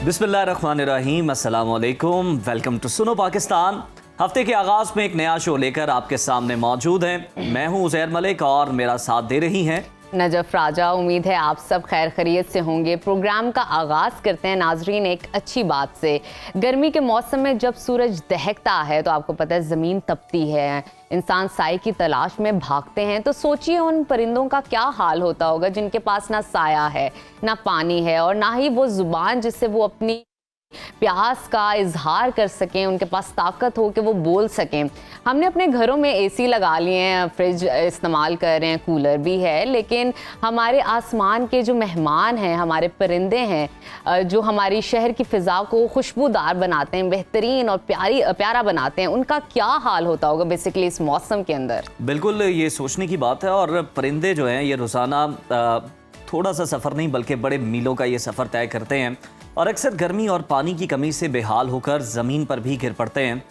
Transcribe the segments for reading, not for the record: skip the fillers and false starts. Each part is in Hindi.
बिस्मिल्लाहिर्रहमानिर्रहीम, अस्सलाम वालेकुम। Welcome to Suno Pakistan. हफ्ते के आगाज में एक नया शो लेकर आपके सामने मौजूद हैं। मैं हूं उज़ैर मलिक और मेरा साथ दे रही हैं नजफ राजा। उम्मीद है आप सब खैर खैरियत से होंगे। प्रोग्राम का आगाज़ करते हैं नाजरीन एक अच्छी बात से। गर्मी के मौसम में जब सूरज दहकता है तो आपको पता है ज़मीन तपती है, इंसान साए की तलाश में भागते हैं। तो सोचिए उन परिंदों का क्या हाल होता होगा जिनके पास ना साया है, ना पानी है और ना ही वो ज़ुबान जिससे वो अपनी प्यास का इजहार कर सकें, उनके पास ताकत हो कि वो बोल सकें। हमने अपने घरों में एसी लगा लिए हैं, फ्रिज इस्तेमाल कर रहे हैं, कूलर भी है, लेकिन हमारे आसमान के जो मेहमान हैं, हमारे परिंदे हैं जो हमारी शहर की फ़िज़ा को खुशबूदार बनाते हैं, बेहतरीन और प्यारा बनाते हैं, उनका क्या हाल होता होगा बेसिकली इस मौसम के अंदर। बिल्कुल ये सोचने की बात है। और परिंदे जो हैं ये रोज़ाना थोड़ा सा सफ़र नहीं बल्कि बड़े मीलों का ये सफ़र तय करते हैं और अक्सर गर्मी और पानी की कमी से बेहाल होकर ज़मीन पर भी गिर पड़ते हैं।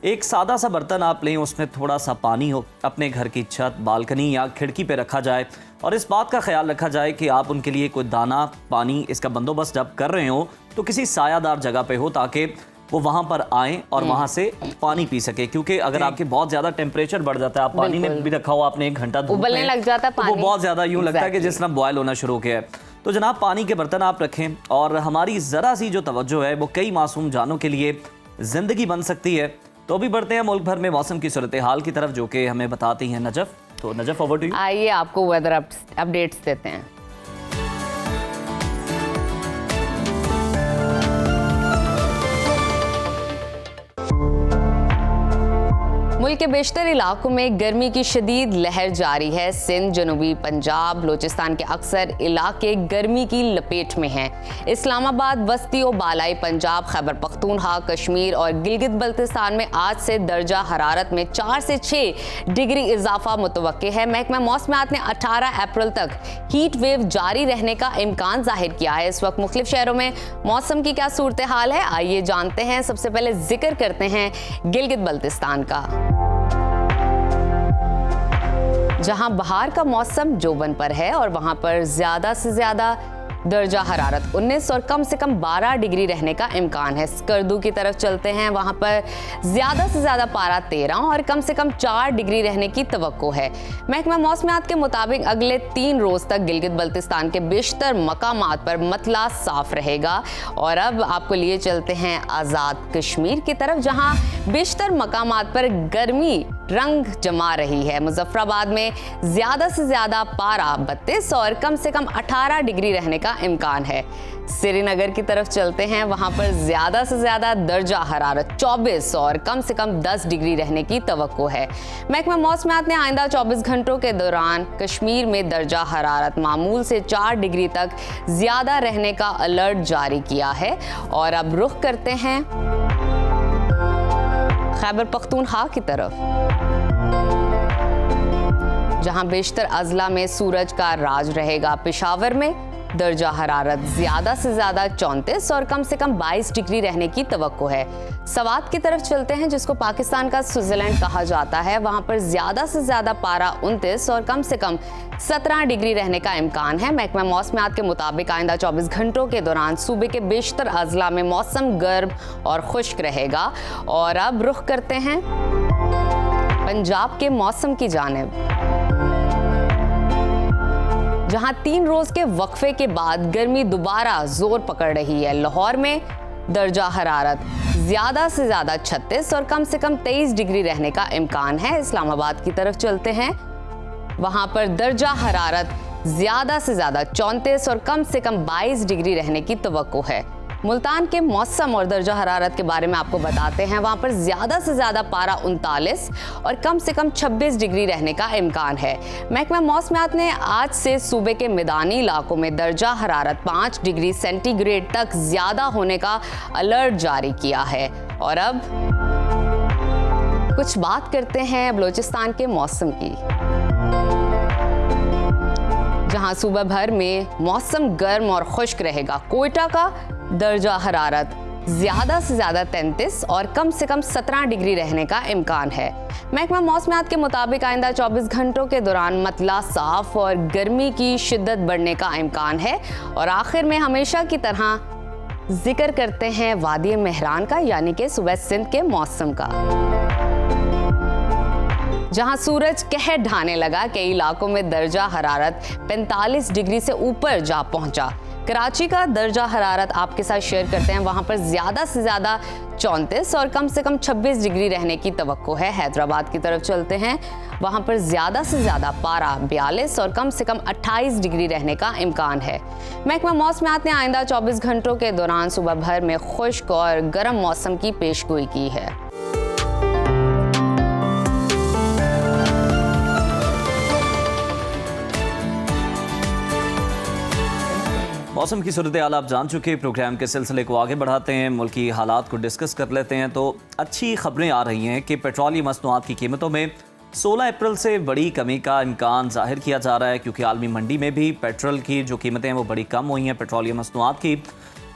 एक सादा सा बर्तन आप लें, उसमें थोड़ा सा पानी हो, अपने घर की छत, बालकनी या खिड़की पे रखा जाए और इस बात का ख्याल रखा जाए कि आप उनके लिए कोई दाना पानी इसका बंदोबस्त जब कर रहे हो तो किसी सायादार जगह पे हो ताकि वो वहाँ पर आएँ और वहाँ से पानी पी सके। क्योंकि अगर आपके बहुत ज़्यादा टेम्परेचर बढ़ जाता है, आप पानी में भी रखा हो आपने 1 घंटा उबलने लग जाता है पानी, वो बहुत ज़्यादा यूँ लगता है कि जिस तरह बॉयल होना शुरू हो गया है। तो जनाब पानी के बर्तन आप रखें और हमारी ज़रा सी जो तवज्जो है वो कई मासूम जानों के लिए ज़िंदगी बन सकती है। तो अभी बढ़ते हैं मुल्क भर में मौसम की सूरत हाल की तरफ जो कि हमें बताती हैं नजफ। तो नजफ ओवर टू यू। आइए आपको वेदर अपडेट्स देते हैं। मुल्क के बेशतर इलाकों में गर्मी की शदीद लहर जारी है। सिंध, जनूबी पंजाब, बलोचिस्तान के अक्सर इलाके गर्मी की लपेट में हैं। इस्लामाबाद, वस्ती और बालाई पंजाब, खैबर पख्तूनख्वा, कश्मीर और गिलगित बल्तिस्तान में आज से दर्जा हरारत में 4 से 6 डिग्री इजाफा मुतवक्के है। महकमा मौसमियात ने 18 अप्रैल तक हीट वेव जारी रहने का इम्कान जाहिर किया है। इस वक्त मुख्तलिफ शहरों में मौसम की क्या सूरत हाल है, आइए जानते हैं। सबसे पहले जिक्र करते हैं गिलगित बल्तिस्तान का, जहां बहार का मौसम जोबन पर है और वहां पर ज्यादा से ज्यादा दर्जा हरारत 19 और कम से कम 12 डिग्री रहने का इम्कान है। स्कर्दू की तरफ चलते हैं, वहां पर ज्यादा से ज्यादा पारा 13 और कम से कम 4 डिग्री रहने की तवक्को है। महकमा मौसमियात के मुताबिक अगले 3 रोज तक गिलगित बल्तिस्तान के बेशतर मकामात पर मतला साफ रहेगा। और अब आपको लिए चलते हैं आज़ाद कश्मीर की तरफ, जहां बेशतर मकामात पर गर्मी रंग जमा रही है। मुजफ्फराबाद में ज्यादा से ज्यादा पारा 32 और कम से कम 18 डिग्री रहने का इम्कान है। श्रीनगर की तरफ चलते हैं, वहां पर ज्यादा से ज्यादा दर्जा हरारत 24 और कम से कम 10 डिग्री रहने की तवक्को है। महकमा मौसमियात ने आइंदा 24 घंटों के दौरान कश्मीर में दर्जा हरारत मामूल से 4 डिग्री तक ज्यादा रहने का अलर्ट जारी किया है। और अब रुख करते हैं खैबर पख्तूनख्वा की तरफ, जहां बेशतर अजला में सूरज का राज रहेगा। पेशावर में दर्जा हरारत ज्यादा से ज्यादा 34 और कम से कम 22 डिग्री रहने की तवक्को है। सवात की तरफ चलते हैं, जिसको पाकिस्तान का स्विट्जरलैंड कहा जाता है। वहां पर ज्यादा से ज्यादा पारा 29 और कम से कम 17 डिग्री रहने का इम्कान है। महकमा मौसमियात के मुताबिक आइंदा 24 घंटों के दौरान सूबे के बेशतर अजला में मौसम गर्म और खुश्क रहेगा। और अब रुख करते हैं पंजाब के मौसम की जानिब, जहां 3 रोज के वक्फे के बाद गर्मी दोबारा जोर पकड़ रही है। लाहौर में दर्जा हरारत ज्यादा से ज्यादा 36 और कम से कम 23 डिग्री रहने का इम्कान है। इस्लामाबाद की तरफ चलते हैं, वहां पर दर्जा हरारत ज्यादा से ज्यादा 34 और कम से कम 22 डिग्री रहने की तवक्को है। मुल्तान के मौसम और दर्जा हरारत के बारे में आपको बताते हैं। वहां पर ज्यादा से ज्यादा पारा 39 और कम से कम 26 डिग्री रहने का इम्कान है। महकमा मौसमियात ने आज से सूबे के मैदानी इलाकों में दर्जा हरारत 5 डिग्री सेंटीग्रेड तक ज्यादा होने का अलर्ट जारी किया है। और अब कुछ बात करते हैं बलोचिस्तान के मौसम की, जहां सुबह भर में मौसम गर्म और खुश्क रहेगा। कोयटा का दर्जा हरारत ज्यादा से ज्यादा 33 और कम से कम 17 डिग्री रहने का इम्कान है। महकमा मौसमियात के मुताबिक आइंदा 24 घंटों के दौरान मतला साफ और गर्मी की शिद्दत बढ़ने का इम्कान है। और आखिर में हमेशा की तरह जिक्र करते हैं वादी मेहरान का, यानी कि सूबे सिंध के मौसम का, जहां सूरज कहर ढाने लगा। कई इलाकों में दर्जा हरारत 45 डिग्री से ऊपर जा पहुंचा। कराची का दर्जा हरारत आपके साथ शेयर करते हैं। वहां पर ज्यादा से ज्यादा 34 और कम से कम 26 डिग्री रहने की तवक्को है। हैदराबाद की तरफ चलते हैं, वहां पर ज्यादा से ज्यादा पारा 42 और कम से कम 28 डिग्री रहने का इम्कान है। महकमा मौसमियात ने आइंदा 24 घंटों के दौरान सुबह भर में खुश्क और गर्म मौसम की पेशगोई की है। मौसम की सूरत हाल आप जान चुके। प्रोग्राम के सिलसिले को आगे बढ़ाते हैं, मुल्की हालात को डिस्कस कर लेते हैं। तो अच्छी खबरें आ रही हैं कि पेट्रोलियम मसनूआत की कीमतों में 16 अप्रैल से बड़ी कमी का इम्कान जाहिर किया जा रहा है, क्योंकि आलमी मंडी में भी पेट्रोल की जो कीमतें हैं वो बड़ी कम हुई हैं। पेट्रोलियम मसनूआत की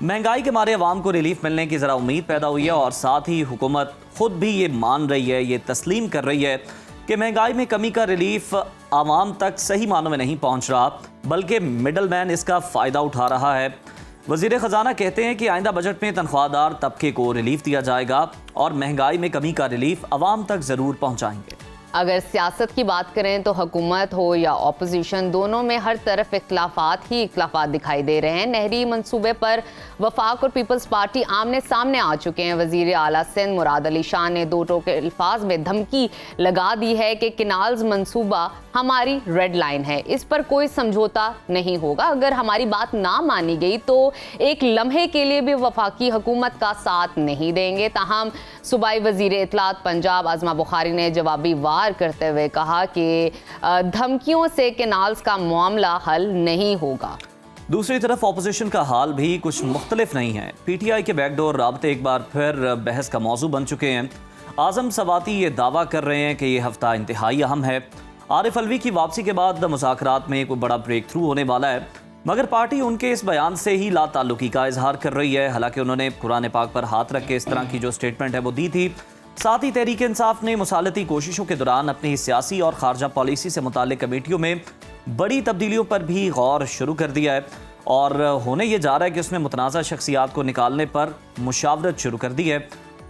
महंगाई के मारे अवाम को रिलीफ मिलने की ज़रा उम्मीद पैदा हुई है, और साथ ही हुकूमत खुद भी ये मान रही है, ये तस्लीम कर रही है कि महंगाई में कमी का रिलीफ आवाम तक सही मानों में नहीं पहुंच रहा, बल्कि मिडल मैन इसका फ़ायदा उठा रहा है। वज़ीर ख़जाना कहते हैं कि आइंदा बजट में तनख्वाहदार तबके को रिलीफ दिया जाएगा और महंगाई में कमी का रिलीफ आवाम तक ज़रूर पहुंचाएंगे। अगर सियासत की बात करें तो हुकूमत हो या अपोजिशन, दोनों में हर तरफ इख्तलाफात ही इख्तलाफात दिखाई दे रहे हैं। नहरी मंसूबे पर वफाक और पीपल्स पार्टी आमने सामने आ चुके हैं। वजीर आला सिंध मुराद अली शाह ने दो टोके अल्फाज में धमकी लगा दी है कि किनाल्स मंसूबा हमारी रेड लाइन है, इस पर कोई समझौता नहीं होगा। अगर हमारी बात ना मानी गई तो एक लम्हे के लिए भी वफाकी हुकूमत का साथ नहीं देंगे। ताहम सूबाई वजीर इत्तलात पंजाब आज़मा बुखारी ने जवाबी वार करते हुए कहा कि धमकियों से केनाल्स का मामला हल नहीं होगा। दूसरी तरफ अपोजिशन का हाल भी कुछ मुख्तलिफ नहीं है। PTI के बैकडोर राब्ते एक बार फिर बहस का मौजू बन चुके हैं। आज़म सवाती ये दावा कर रहे हैं कि ये हफ्ता इंतहाई अहम है। आरिफ अलवी की वापसी के बाद मुज़ाकरात में कोई बड़ा ब्रेक थ्रू होने वाला है, मगर पार्टी उनके इस बयान से ही ला ताल्लुकी का इजहार कर रही है। हालांकि उन्होंने कुरान पाक पर हाथ रख के इस तरह की जो स्टेटमेंट है वो दी थी। साथ ही तहरीक इंसाफ ने मुसालती कोशिशों के दौरान अपनी सियासी और खारजा पॉलिसी से मुताल्लिक कमेटियों में बड़ी तब्दीलियों पर भी गौर शुरू कर दिया है, और होने ये जा रहा है कि उसमें मुतनाज़ा शख्सियात को निकालने पर मुशावरत शुरू कर दी है।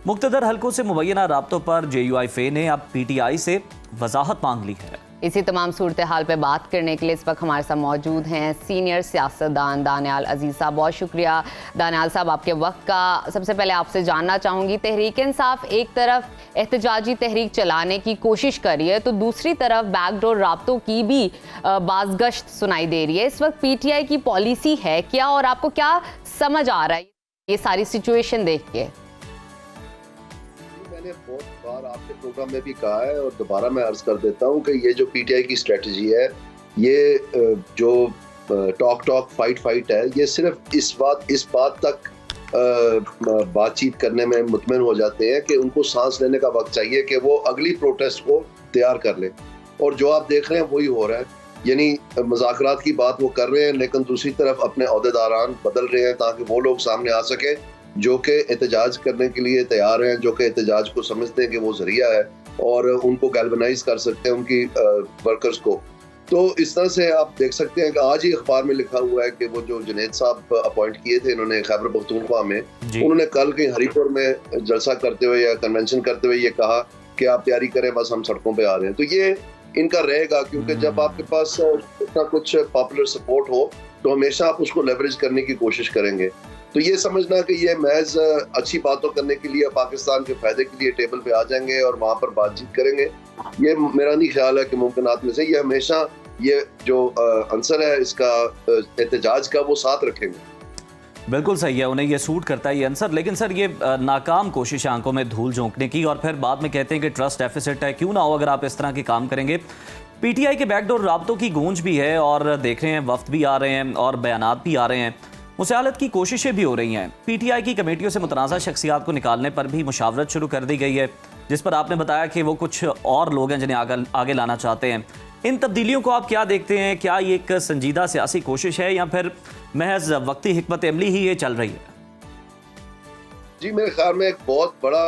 मुख्तदर हल्कों से मुबैना राब्तों पर JUIF ने अब PTI से वजाहत मांग ली है। इसी तमाम सूरत हाल पे बात करने के लिए इस वक्त हमारे साथ मौजूद हैं सीनियर सियासतदान दानियाल अजीज़ साहब। बहुत शुक्रिया दानियाल साहब आपके वक्त का। सबसे पहले आपसे जानना चाहूँगी, तहरीक इंसाफ एक तरफ एहतजाजी तहरीक चलाने की कोशिश कर रही है तो दूसरी तरफ बैकडोर राब्तों की भी बाज़गश्त सुनाई दे रही है। इस वक्त PTI की पॉलिसी है क्या, और आपको क्या समझ आ रहा है ये सारी सिचुएशन देख के? मैंने बहुत बार आपके प्रोग्राम में भी कहा है और दोबारा मैं अर्ज कर देता हूं कि ये जो PTI की स्ट्रेटजी है, ये जो टॉक फाइट है, ये सिर्फ इस बात तक बातचीत करने में मुतमिन हो जाते हैं कि उनको सांस लेने का वक्त चाहिए कि वो अगली प्रोटेस्ट को तैयार कर लें। और जो आप देख रहे हैं वही हो रहा है, यानी मुज़ाकरात की बात वो कर रहे हैं, लेकिन दूसरी तरफ अपने ओहदेदारान बदल रहे हैं ताकि वो लोग सामने आ सके जो कि एहतजाज करने के लिए तैयार हैं, जो कि एहतजाज को समझते हैं कि वो जरिया है और उनको गैल्वनाइज कर सकते हैं उनकी वर्कर्स को। तो इस तरह से आप देख सकते हैं कि आज ही अखबार में लिखा हुआ है कि वो जो जुनैद साहब अपॉइंट किए थे इन्होंने खैबर पख्तूनख्वा में, उन्होंने कल कहीं हरीपुर में जलसा करते हुए या कन्वेंशन करते हुए ये कहा कि आप तैयारी करें, बस हम सड़कों पे आ रहे हैं। तो ये इनका रहेगा, क्योंकि जब आपके पास इतना कुछ पॉपुलर सपोर्ट हो तो हमेशा आप उसको लेवरेज करने की कोशिश करेंगे। तो ये समझना कि ये महज अच्छी बातों करने के लिए पाकिस्तान के फायदे के लिए टेबल पे आ जाएंगे और वहाँ पर बातचीत करेंगे, ये मेरा नहीं ख्याल है कि मुमकिनात में से ये हमेशा ये जो आंसर है इसका एहतजाज का वो साथ रखेंगे। बिल्कुल सही है, उन्हें ये सूट करता है ये आंसर। लेकिन सर ये नाकाम कोशिश है आंखों में धूल झोंकने की, और फिर बाद में कहते हैं कि ट्रस्ट डेफिसिट है। क्यों ना हो अगर आप इस तरह के काम करेंगे। PTI के बैकडोर राब्तों की गूंज भी है, और देख रहे हैं वफ्द भी आ रहे हैं और बयानात भी आ रहे हैं, मुसालत की कोशिशें भी हो रही हैं। PTI की कमेटियों से मुतनाज़ा शख्सियात को निकालने पर भी मुशावरत शुरू कर दी गई है, जिस पर आपने बताया कि वो कुछ और लोग हैं जिन्हें आगे लाना चाहते हैं। इन तब्दीलियों को आप क्या देखते हैं? क्या ये एक संजीदा सियासी कोशिश है या फिर महज वक्ती हिकमत अमली ही ये चल रही है? जी, मेरे ख्याल में एक बहुत बड़ा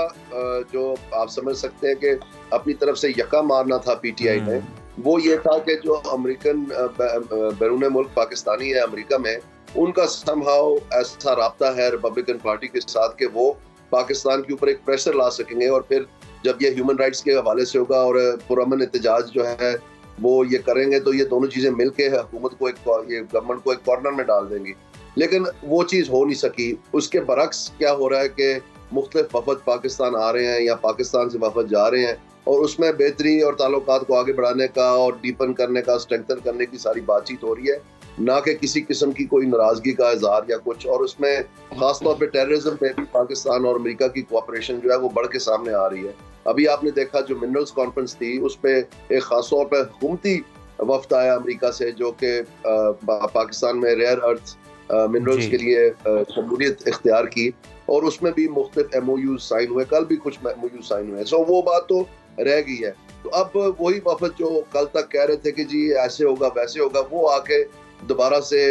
जो आप समझ सकते हैं कि अपनी तरफ से यका मारना था PTI ने, वो ये था कि जो अमेरिकन बैरून मुल्क पाकिस्तानी है अमेरिका में, उनका समहाउ ऐसा राब्ता है रिपब्लिकन पार्टी के साथ कि वो पाकिस्तान के ऊपर एक प्रेशर ला सकेंगे, और फिर जब ये ह्यूमन राइट्स के हवाले से होगा और पुरअमन एहतजाज जो है वो ये करेंगे, तो ये दोनों चीजें मिलके हुकूमत को ये गवर्नमेंट को एक कॉर्नर में डाल देंगी। लेकिन वो चीज हो नहीं सकी। उसके बरक्स क्या हो रहा है कि मुख्तलिफ वफद पाकिस्तान आ रहे हैं या पाकिस्तान से वफद जा रहे हैं, और उसमें बेहतरी और ताल्लुकात को आगे बढ़ाने का और डीपन करने का, स्ट्रेंथन करने की सारी बातचीत हो रही है, ना कि किसी किस्म की कोई नाराजगी का इजहार या कुछ। और उसमें खासतौर पे टेररिज्म पे भी पाकिस्तान और अमेरिका की कोऑपरेशन जो है वो बढ़ के सामने आ रही है। अभी आपने देखा जो मिनरल्स कॉन्फ्रेंस थी, उस पे एक खास तौर पे हुकूमती वफ्द आया अमेरिका से, जो कि पाकिस्तान में रेयर अर्थ मिनरल्स के लिए शमूलियत इख्तियार की, और उसमें भी मुख्तलिफ MOU साइन हुए। कल भी कुछ MOU साइन हुए। सो वो बात तो रह गई है। तो अब वही वफद जो कल तक कह रहे थे कि जी ऐसे होगा वैसे होगा, वो आके दोबारा से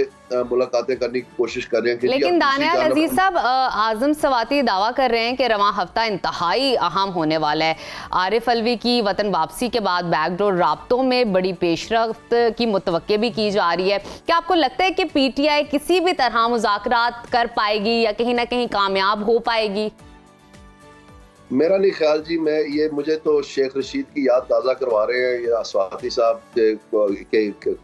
मुलाकातें करने की कोशिश कर रहे हैं। लेकिन दानियाल अजीज साहब, आजम सवाती दावा कर रहे हैं कि रवां हफ्ता इंतहाई अहम होने वाला है। आरिफ अलवी की वतन वापसी के बाद बैकडोर राब्तों में बड़ी पेशरफ्त की मुतवक्के भी की जा रही है। क्या आपको लगता है कि PTI किसी भी तरह मुज़ाकरात कर पाएगी या कहीं ना कहीं कामयाब हो पाएगी? मेरा नहीं ख्याल जी। मुझे तो शेख रशीद की याद ताज़ा करवा रहे हैं या स्वाति साहब के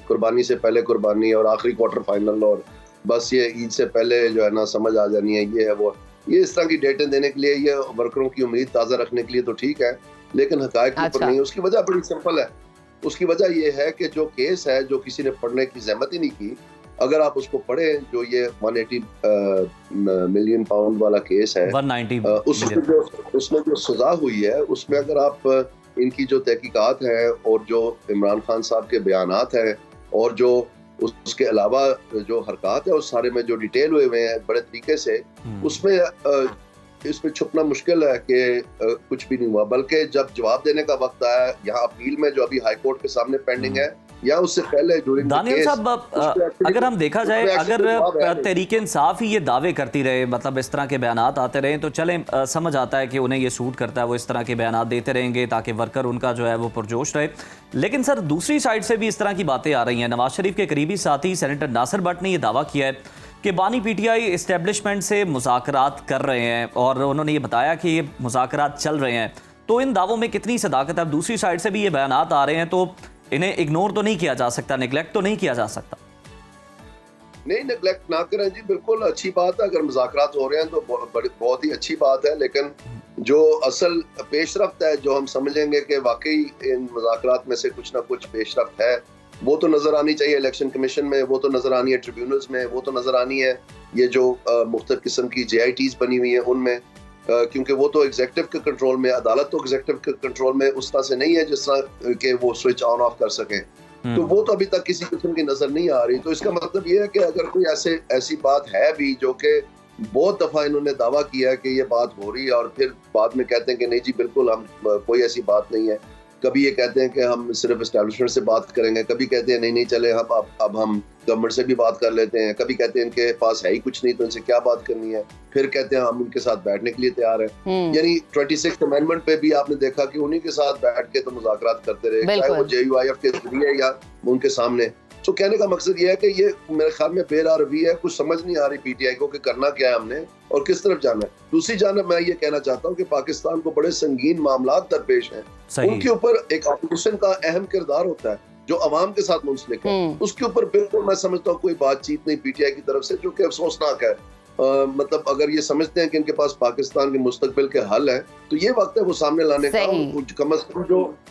कुर्बानी से पहले कुर्बानी और आखिरी क्वार्टर फाइनल, और बस ये ईद से पहले जो है ना समझ आ जानी है, ये है वो। ये इस तरह की डेटें देने के लिए, ये वर्करों की उम्मीद ताज़ा रखने के लिए तो ठीक है, लेकिन हकायक के ऊपर नहीं। उसकी वजह बड़ी सिंपल है। उसकी वजह ये है कि जो केस है, जो किसी ने पढ़ने की जहमत ही नहीं की, अगर आप उसको पढ़ें, जो ये 180 मिलियन पाउंड वाला केस है, 190 उसमें जो सजा हुई है, उसमें अगर आप इनकी जो तहकीकात है और जो इमरान खान साहब के बयानात हैं और जो उसके अलावा जो हरकत है उस सारे में जो डिटेल हुए हुए हैं बड़े तरीके से, उसमें इसमें छुपना मुश्किल है कि कुछ भी नहीं हुआ। बल्कि जब जवाब देने का वक्त आया, यहाँ अपील में जो अभी हाई कोर्ट के सामने पेंडिंग है, या उससे पहले दानियल साहब, अगर हम देखा जाए, अगर तहरीक इंसाफ ही ये दावे करती रहे, मतलब इस तरह के बयानात आते रहे, तो चलें समझ आता है कि उन्हें ये सूट करता है, वो इस तरह के बयानात देते रहेंगे ताकि वर्कर उनका जो है वो पुरजोश रहे। लेकिन सर, दूसरी साइड से भी इस तरह की बातें आ रही हैं। नवाज शरीफ के करीबी साथी सेनेटर नासिर भट्ट ने यह दावा किया है कि बानी PTI इस्टेब्लिशमेंट से मुज़ाकरात कर रहे हैं, और उन्होंने ये बताया कि ये मुज़ाकरात चल रहे हैं। तो इन दावों में कितनी सदाकत है? अब दूसरी साइड से भी ये बयानात आ रहे हैं, तो इन्हें इग्नोर तो नहीं किया जा सकता, नेग्लेक्ट तो नहीं किया जा सकता। नहीं, नेग्लेक्ट ना करें जी, बिल्कुल अच्छी बात है। अगर मुज़ाकरात हो रहे हैं तो बहुत ही अच्छी बात है। लेकिन जो असल पेशरफ्त है, जो हम समझेंगे कि वाकई इन मुज़ाकरात में से कुछ ना कुछ पेशरफ्त है, वो तो नजर आनी चाहिए इलेक्शन कमीशन में, वो तो नजर आनी है ट्रिब्यूनल्स में, वो तो नजर आनी है ये जो मुख्तलिफ किस्म की JITs बनी हुई है उनमें, क्योंकि वो तो एग्जीक्यूटिव के कंट्रोल में, अदालत तो एग्जीक्यूटिव के कंट्रोल में उस तरह से नहीं है जिस तरह के वो स्विच ऑन ऑफ कर सकें। तो वो तो अभी तक किसी किस्म की नजर नहीं आ रही। तो इसका मतलब ये है कि अगर कोई ऐसी बात है भी, जो कि बहुत दफा इन्होंने दावा किया है कि ये बात हो रही है, और फिर बाद में कहते हैं कि नहीं जी बिल्कुल हम कोई ऐसी बात नहीं है। कभी ये कहते हैं कि हम सिर्फ एस्टैब्लिशमेंट से बात करेंगे, कभी कहते हैं नहीं चले अब हम गवर्नमेंट से भी बात कर लेते हैं, कभी कहते हैं इनके पास है ही कुछ नहीं तो इनसे क्या बात करनी है, फिर कहते हैं हम उनके साथ बैठने के लिए तैयार हैं। यानी 26th अमेंडमेंट पे भी आपने देखा कि उन्हीं के साथ बैठ के तो मुज़ाकरात करते रहे, चाहे वो JUIF के जरिए या उनके सामने। तो कहने का मकसद ये है कि ये मेरे ख्याल में बेरारवी है, कुछ समझ नहीं आ रही PTI को कि करना क्या है हमने और किस तरफ जाना है। दूसरी जानब मैं ये कहना चाहता हूँ कि पाकिस्तान को बड़े संगीन मामला दरपेश हैं, उनके ऊपर एक ऑपोजिशन का अहम किरदार होता है जो अवाम के साथ मुंसलिक है। उसके ऊपर बिल्कुल मैं समझता हूँ कोई बातचीत नहीं PTI की तरफ से, जो कि अफसोसनाक है। मतलब अगर ये समझते हैं कि इनके पास पाकिस्तान के मुस्तकबिल के हल है, तो ये वक्त है वो सामने लाने का। कम अज कम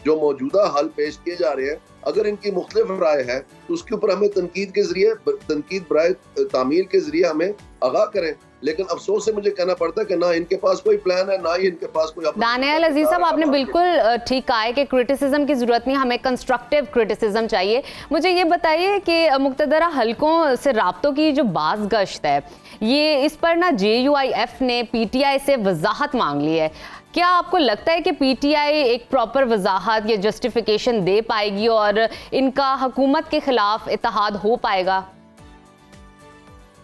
जो मौजूदा हल पेश किए जा रहे हैं, अगर इनकी मुख्तलिफ राय है तो उसके ऊपर हमें तनकीद बराए तामील के जरिए हमें आगाह करें। लेकिन अफसोस से मुझे कहना पड़ता है कि ना इनके पास कोई प्लान है, ना ही इनके पास कोई। दानियाल अजीज साहब, आपने बिल्कुल ठीक कहा है कि क्रिटिसिज्म की जरूरत नहीं, हमें कंस्ट्रक्टिव क्रिटिसिज्म चाहिए। मुझे ये बताइए कि मुक्तदरा हलकों से राब्तों की जो बाज़ गश्त है, ये इस पर ना JUIF ने PTI से वजाहत मांग ली है। क्या आपको लगता है कि PTI एक प्रॉपर वजाहत या जस्टिफिकेशन दे पाएगी और इनका हुकूमत के खिलाफ इत्तेहाद हो पाएगा?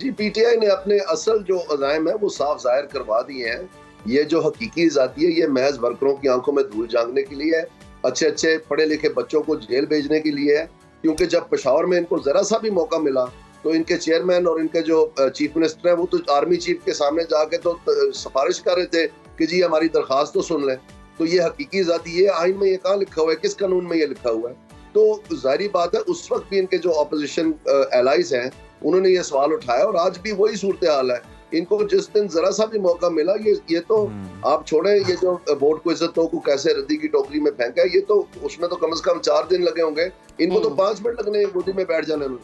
जी, PTI ने अपने असल जो अज़ाइम है वो साफ जाहिर करवा दिए हैं। ये जो हकीकी ज़ाती है, ये महज वर्करों की आंखों में धूल झांकने के लिए है, अच्छे पढ़े लिखे बच्चों को जेल भेजने के लिए है। क्योंकि जब पेशावर में इनको जरा सा भी मौका मिला तो इनके चेयरमैन और इनके जो चीफ मिनिस्टर हैं वो तो आर्मी चीफ के सामने जाके तो सिफारिश कर रहे थे कि जी हमारी दरखास्त तो सुन लें। तो ये हकीकी आज़ादी है, आइन में ये कहाँ लिखा हुआ है, किस कानून में ये लिखा हुआ है? तो जाहिर बात है उस वक्त भी इनके जो अपोजिशन एलाइज हैं उन्होंने ये सवाल उठाया और आज भी वही सूरत हाल है। इनको जिस दिन जरा सा भी मौका मिला ये तो आप छोड़े, ये जो वोट को इज्जतों को कैसे रद्दी की टोकरी में फेंका है, ये तो उसमें तो कम से कम 4 दिन लगे होंगे, इनको तो 5 मिनट लगने गोदी में बैठ जाने में।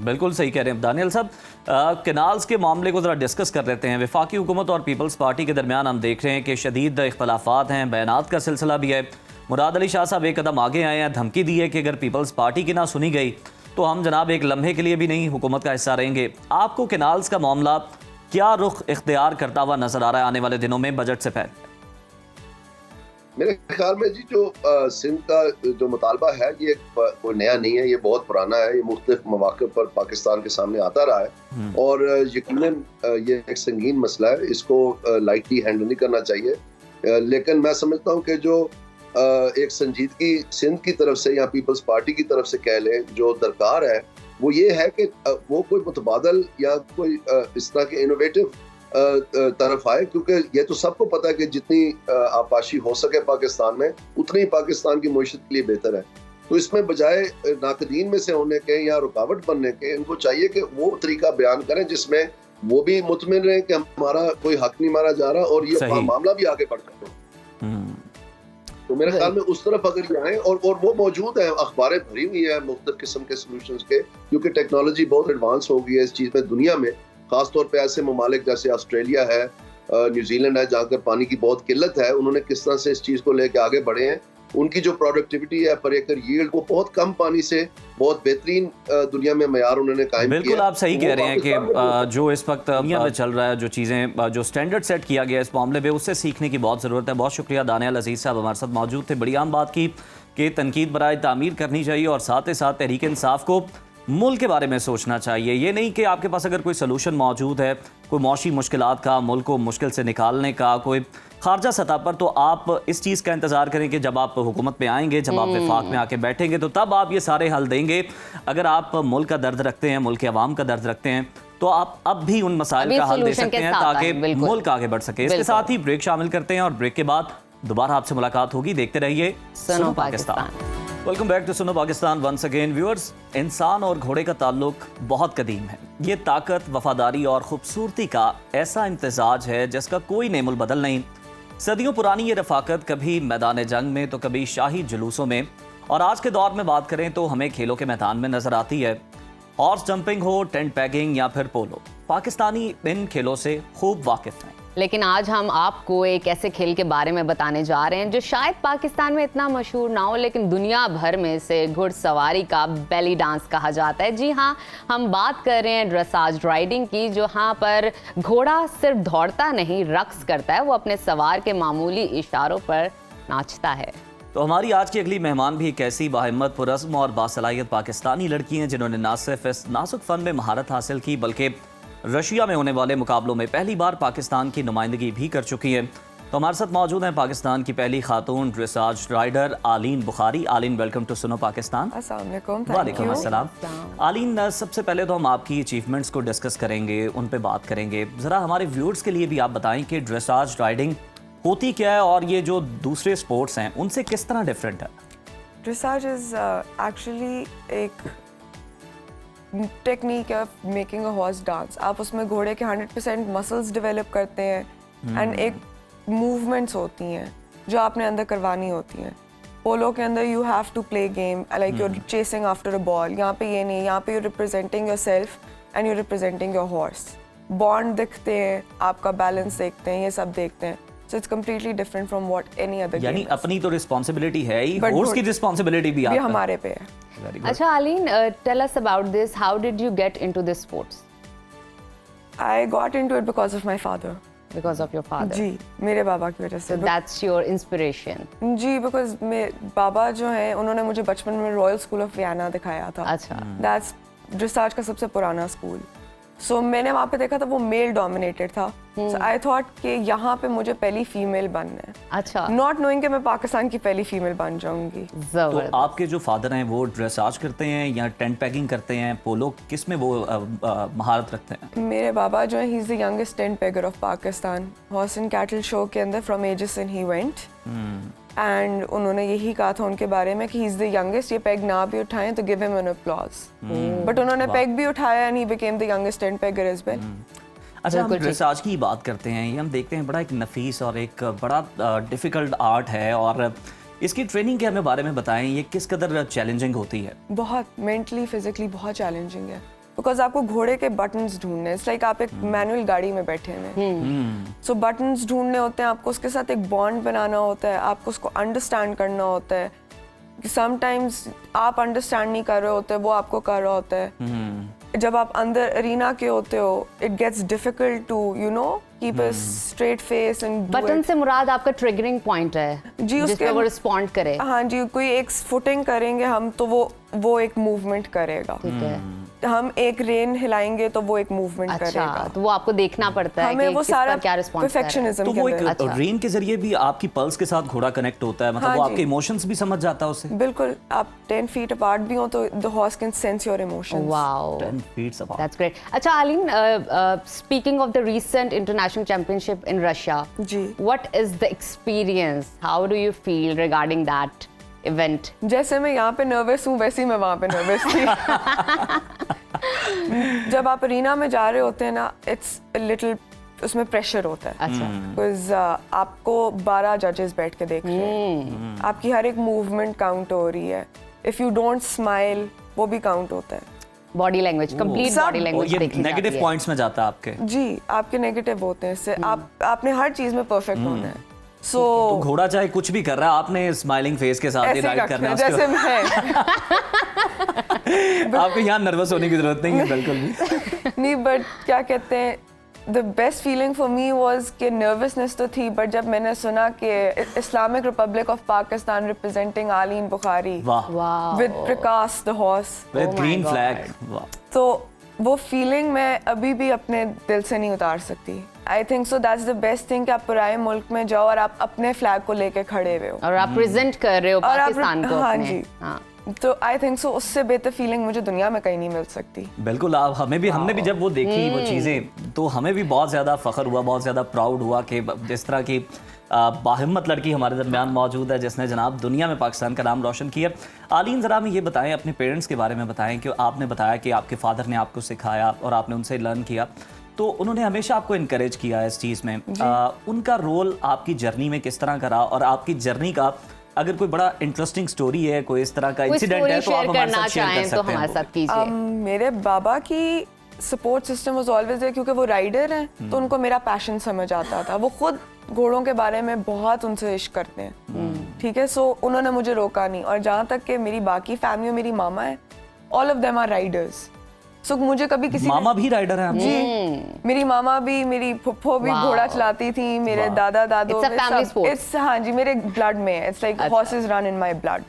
बिल्कुल सही कह रहे हैं दानियल साहब। कैनाल्स के मामले को जरा डिस्कस कर लेते हैं। वफाकी हुकूमत और पीपल्स पार्टी के दरमियान हम देख रहे हैं कि शदीद इख्तलाफात हैं, बयानात का सिलसिला भी है। मुराद अली शाह साहब एक कदम आगे आए हैं, धमकी दी है कि अगर पीपल्स पार्टी की ना सुनी गई तो हम जनाब एक लम्हे के लिए भी नहीं हुकूमत का हिस्सा रहेंगे। आपको कैनाल्स का मामला क्या रुख इख्तियार करता हुआ नजर आ रहा है आने वाले दिनों में बजट से पहले? मेरे ख्याल में जी जो सिंध का जो मुतालबा है ये कोई नया नहीं है, ये बहुत पुराना है, ये मुख्तलिफ मौके पर पाकिस्तान के सामने आता रहा है और यकीनन ये एक संगीन मसला है, इसको लाइटली हैंडल नहीं करना चाहिए। लेकिन मैं समझता हूँ कि जो एक संजीदगी सिंध की तरफ से या पीपल्स पार्टी की तरफ से कह लें जो दरकार है वो ये है कि वो कोई मुतबादल या कोई इस तरह के इनोवेटिव तरफ आए, क्योंकि ये तो सबको पता है कि जितनी आपाशी हो सके पाकिस्तान में उतनी ही पाकिस्तान की मईशत के लिए बेहतर है। तो इसमें बजाय नाकदीन में से होने के या रुकावट बनने के इनको चाहिए कि वो तरीका बयान करें जिसमें वो भी मुतमिन रहे कि हमारा कोई हक नहीं मारा जा रहा और ये मामला भी आगे बढ़ सके। तो मेरे ख्याल में उस तरफ अगर ये आए और वो मौजूद है, अखबारें भरी हुई है मुख्तलिफ किस्म के सोल्यूशंस के, क्योंकि टेक्नोलॉजी बहुत एडवांस हो गई है इस चीज़ में दुनिया में, खासतौर पे ऐसे ममालिक जैसे ऑस्ट्रेलिया है, न्यूजीलैंड है, जहाँ पर पानी की बहुत किल्लत है, उन्होंने किस तरह से इस चीज़ को लेकर आगे बढ़े हैं। उनकी जो प्रोडक्टिविटी है पर एकड़ यील्ड वो बहुत कम पानी से बहुत बेहतरीन दुनिया में मयार उन्होंने कायम किया। बिल्कुल आप सही कह रहे हैं कि जो इस वक्त दुनिया में चल रहा है, जो चीज़ें जो स्टैंडर्ड सेट किया गया इस मामले में, उससे सीखने की बहुत ज़रूरत है। बहुत शुक्रिया दानियाल अजीज़ साहब हमारे साथ मौजूद थे। बड़ी आम बात की कि तनकीद बराए तामीर करनी चाहिए और साथ ही साथ तहरीक इंसाफ को मुल्क के बारे में सोचना चाहिए। ये नहीं कि आपके पास अगर कोई सलूशन मौजूद है, कोई मौशी मुश्किलात का, मुल्क को मुश्किल से निकालने का, कोई खारजा सतह पर, तो आप इस चीज़ का इंतज़ार करें कि जब आप हुकूमत में आएंगे, जब आप वफाक में आके बैठेंगे तो तब आप ये सारे हल देंगे। अगर आप मुल्क का दर्द रखते हैं, मुल्क के अवाम का दर्द रखते हैं, तो आप अब भी उन मसाइल का हल दे सकते हैं ताकि मुल्क आगे बढ़ सके। इसके साथ ही ब्रेक शामिल करते हैं और ब्रेक के बाद दोबारा आपसे मुलाकात होगी। देखते रहिए सुनो Pakistan. Welcome back to Suno Pakistan once again viewers. इंसान और घोड़े का ताल्लुक बहुत कदीम है। ये ताकत, वफादारी और खूबसूरती का ऐसा इम्तिजाज है जिसका कोई नेमुल बदल नहीं। सदियों पुरानी ये रफाकत कभी मैदान जंग में तो कभी शाही जुलूसों में, और आज के दौर में बात करें तो हमें खेलों के मैदान में नजर आती है। हॉर्स जंपिंग हो, टेंट पैगिंग या फिर पोलो, पाकिस्तानी इन खेलों से खूब वाकिफ हैं। लेकिन आज हम आपको एक ऐसे खेल के बारे में बताने जा रहे हैं जो शायद पाकिस्तान में इतना मशहूर ना हो, लेकिन दुनिया भर में से घुड़सवारी का बेली डांस कहा जाता है। जी हाँ, हम बात कर रहे हैं ड्रेसाज राइडिंग की, जहाँ पर घोड़ा सिर्फ दौड़ता नहीं, रक्स करता है। वो अपने सवार के मामूली इशारों पर नाचता है। तो हमारी आज की अगली मेहमान भी एक ऐसी बाहिम्मत, पुरज़्म और बासलाहियत पाकिस्तानी लड़की हैं जिन्होंने न सिर्फ इस नाजुक फ़न में महारत हासिल की बल्कि रशिया में होने वाले मुकाबलों में पहली बार पाकिस्तान की नुमाइंदगी भी कर चुकी है। तो हमारे साथ मौजूद हैं पाकिस्तान की पहली खातून dressage rider Aleen Bukhari. Aleen, welcome to Suno Pakistan. अस्सलाम वालेकुम। वालेकुम अस्सलाम। आलीन, सबसे पहले तो हम आपकी अचीवमेंट्स को डिस्कस करेंगे, उन पे बात करेंगे। ज़रा हमारे व्यूअर्स के लिए भी आप बताएं कि ड्रेसाज राइडिंग होती क्या है और ये जो दूसरे स्पोर्ट्स हैं उनसे किस तरह डिफरेंट है? ड्रेसाज इज एक्चुअली एक technique of making a horse dance. आप उसमें घोड़े के 100% मसल्स डेवलप करते हैं एंड एक मूवमेंट्स होती हैं जो आपने अंदर करवानी होती हैं। पोलो के अंदर you have to play game like you are chasing after a ball. यहाँ पे ये नहीं, यहाँ पे you representing yourself and you representing your horse. Bond दिखते हैं, आपका बैलेंस देखते हैं, ये सब देखते हैं। So it's completely different from what any other game यानी is. अपनी तो रिस्पांसिबिलिटी है ही, हॉर्स की रिस्पांसिबिलिटी भी ये हमारे पे है। अच्छा Aleen, tell us about this. How did you get into this sports? I got into it because of my father. Because of your father. जी, मेरे बाबा की वजह से। So that's your inspiration. Ji, because मेरे बाबा जो हैं उन्होंने मुझे बचपन में रॉयल स्कूल ऑफ वियना दिखाया था। अच्छा। That's ड्रेसाज का सबसे पुराना स्कूल। So मैंने वहाँ पे देखा था वो मेल डोमिनेटेड था सो आई थॉट कि यहाँ पे मुझे पहली फीमेल बनना है, अच्छा, नॉट नोइंग कि मैं पाकिस्तान की पहली फीमेल बन जाऊंगी। तो जबरदस्त। आपके जो फादर हैं वो ड्रेसाज करते हैं या टेंट पैकिंग करते हैं, पोलो, किस में वो महारत रखते हैं? मेरे बाबा जो है, he is the youngest tent pegger of Pakistan. Horse and cattle show के अंदर फ्रॉम एजिसन ही वेंट, एंड उन्होंने यही कहा था उनके बारे में कि ही इज द यंगेस्ट, ये पेग ना भी उठाएं तो give him an applause. But उन्होंने पेग भी उठाया and he became the youngest tent pegger as well. अच्छा, हम ड्रेसाज की बात करते हैं, ये हम देखते हैं बड़ा एक नफीस और एक बड़ा डिफ़िकल्ट आर्ट है, और इसकी ट्रेनिंग के हमें बारे में बताएं, ये किस कदर चैलेंजिंग होती है? बहुत मेंटली फिजिकली बहुत चैलेंजिंग है, बिकॉज आपको घोड़े के बटन्स ढूंढने, इट्स लाइक आप एक मैनुअल गाड़ी में बैठे हैं, सो बटन्स ढूंढने होते हैं, आपको उसके साथ एक बॉन्ड बनाना होता है, आपको उसको अंडरस्टैंड करना होता है। समटाइम्स आप अंडरस्टैंड नहीं कर रहे होते, वो आपको कर रहा होता है। जब आप अंदर अरीना के होते हो, it gets difficult to you know keep a straight face and button से मुराद आपका ट्रिगरिंग पॉइंट है जी, जिस पे वो रिस्पॉन्ड करे। हाँ जी, कोई एक फुटिंग करेंगे हम तो वो एक मूवमेंट करेगा, ठीक है, हम एक रेन हिलाएंगे तो वो एक मूवमेंट अच्छा, करेगा। तो वो आपको देखना पड़ता है हमें कि वो किस पर सारा क्या रिस्पॉन्स कर रहा है। परफेक्शनिज्म तो के वो अंदर। एक रेन के जरिए भी आपकी पल्स के साथ घोड़ा कनेक्ट होता है, मतलब हाँ वो जी। आपके इमोशंस भी समझ जाता है उससे? बिल्कुल, आप 10 feet अपार्ट भी हो तो the horse can sense your emotions. Wow, 10 feet apart. That's great. अच्छा Aleen, speaking of the recent international championship in Russia, जी, what is the experience, how do you feel regarding that event? जैसे मैं यहाँ पे नर्वस हूँ वैसे ही मैं वहाँ पे नर्वस थी। जब आप अरीना में जा रहे होते हैं ना, इट्स लिटिल, उसमें प्रेशर होता है, अच्छा, बिकॉज आपको 12 जजेस बैठ के देख रहे हैं, आपकी हर एक मूवमेंट काउंट हो रही है, इफ यू डोंट स्माइल वो भी काउंट होता है। बॉडी लैंग्वेज, कंप्लीट सब- बॉडी और लैंग्वेज ये देखी जाती नेगेटिव है। पॉइंट्स में जाता है आपके? जी, आपके नेगेटिव होते हैं, इससे आपने हर चीज में परफेक्ट होना है। सो तो घोड़ा चाहे कुछ भी कर रहा है, आपने स्माइलिंग फेस के साथ ही ऐसे राइड करना है उसके जैसे बाद। मैं आपको यहाँ नर्वस होने की जरूरत नहीं है बिल्कुल भी। नहीं, बट क्या कहते हैं, the best feeling for me was कि नर्वसनेस तो थी, बट जब मैंने सुना कि Islamic Republic of Pakistan representing Aleen Bukhari वाह, wow, with Prakash the horse, with Oh my green God. Flag, वाह। तो वो फीलिंग मैं अभी भी अपने दिल से नहीं उतार सकती। I think so that's the best thing कि आप पुराने मुल्क में जाओ और आप अपने फ्लैग को लेके खड़े हुए हो और आप प्रेजेंट कर रहे हो और आप- पाकिस्तान को हाँ अपने। जी। हाँ, तो आई थिंक सो उससे बेहतर फीलिंग मुझे दुनिया में कहीं नहीं मिल सकती। बिल्कुल, आप हमने भी जब वो देखी वो चीज़ें, तो हमें भी बहुत ज़्यादा फख्र हुआ, बहुत ज़्यादा प्राउड हुआ कि जिस तरह की बाहिम्मत लड़की हमारे दरमियान मौजूद है जिसने जनाब दुनिया में पाकिस्तान का नाम रोशन किया। आलीन, ज़रा हमें ये बताएं, अपने पेरेंट्स के बारे में बताएं कि आपने बताया कि आपके फादर ने आपको सिखाया और आपने उनसे लर्न किया, तो उन्होंने हमेशा आपको इनकरेज किया इस चीज़ में। उनका रोल आपकी जर्नी में किस तरह का रहा, और आपकी जर्नी का अगर कोई बड़ा इंटरेस्टिंग स्टोरी है, कोई इस तरह का कोई इंसिडेंट है, तो स्टोरी आप शेयर हमारे करना साथ शेयर कर चाहें तो सकते हैं हमारे वो। साथ कीजिए। मेरे बाबा की support system was always there, क्योंकि वो राइडर हैं तो उनको मेरा पैशन समझ आता था। वो खुद घोड़ों के बारे में बहुत उनसे इश्क करते हैं, ठीक है, सो उन्होंने मुझे रोका नहीं। और जहाँ तक कि मेरी बाकी फैमिली, मेरी मामा है, all of them are riders. So मुझे कभी किसी मामा भी राइडर हैं आपके? जी, मेरी मामा भी, मेरी फुफ्फो भी Wow. घोड़ा चलाती थी, मेरे दादा दादो, It's a family sport. हाँ जी, मेरे ब्लड में है, it's like horses run in my blood.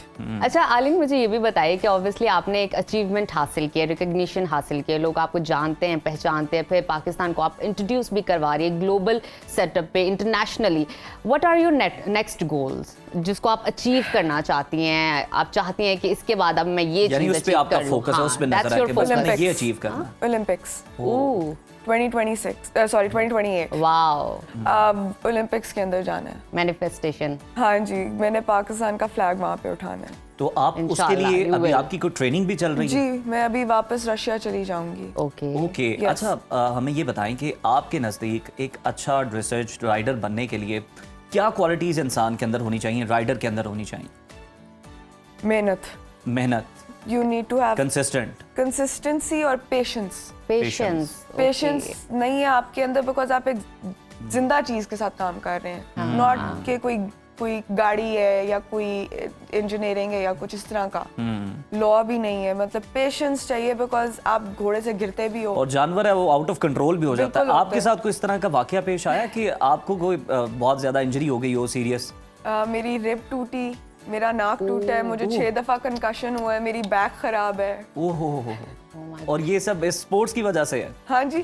अच्छा आलिन, मुझे ये भी बताइए कि ऑब्वियसली आपने एक अचीवमेंट हासिल किया, रिकग्निशन हासिल किया, लोग आपको जानते हैं, पहचानते हैं, फिर पाकिस्तान को आप इंट्रोड्यूस भी करवा रही है ग्लोबल सेटअप पे, internationally. What are your next goals जिसको आप अचीव करना चाहती हैं? आप चाहती हैं कि इसके बाद अब मैं ये यानी चीज उस पे अचीव आपका कर लूं। फोकस है, उस पे that's नजर है your कि बस मैंने focus. ये अचीव करना। ओलंपिक्स Ooh, 2028 wow, अब ओलंपिक्स के अंदर जाना है। manifestation. हाँ जी, मैंने पाकिस्तान का फ्लैग वहाँ पे उठाना है। तो आप उसके इंशाल्लाह, लिए you अभी will. आपकी कोई ट्रेनिंग भी चल रही जी, है? मैं अभी वापस रशिया चली जाऊंगी। Okay. Okay, Yes. अच्छा, हमें ये बताएं कि आपके नज़दीक एक अच्छा ड्रेसेज राइडर बनने के लिए क्या क्वालिटीज़ इंसान के अंदर होनी चाहिए, राइडर के अंदर होनी चाहिए? मेहनत, you need to have consistent, consistency और पेशेंस। Patience. पेशेंस नहीं है आपके अंदर, बिकॉज आप एक जिंदा चीज के साथ काम कर रहे हैं, नॉट कि कोई गाड़ी है या कोई इंजीनियरिंग है या कुछ इस तरह का, लॉ भी नहीं है। मतलब पेशेंस चाहिए, बिकॉज आप घोड़े से गिरते भी हो और जानवर है वो आउट ऑफ कंट्रोल भी हो जाता है। बिल्कुल होता आपके है। साथ कोई इस तरह का वाकया पेश आया कि आपको कोई बहुत ज़्यादा इंजरी हो गई हो, सीरियस? मेरी रिब टूटी, मेरा नाक टूटा है, मुझे 6 दफा कंकशन हुआ है, मेरी बैक खराब है। ओहो, और ये सब इस स्पोर्ट्स की वजह से है? हाँ जी,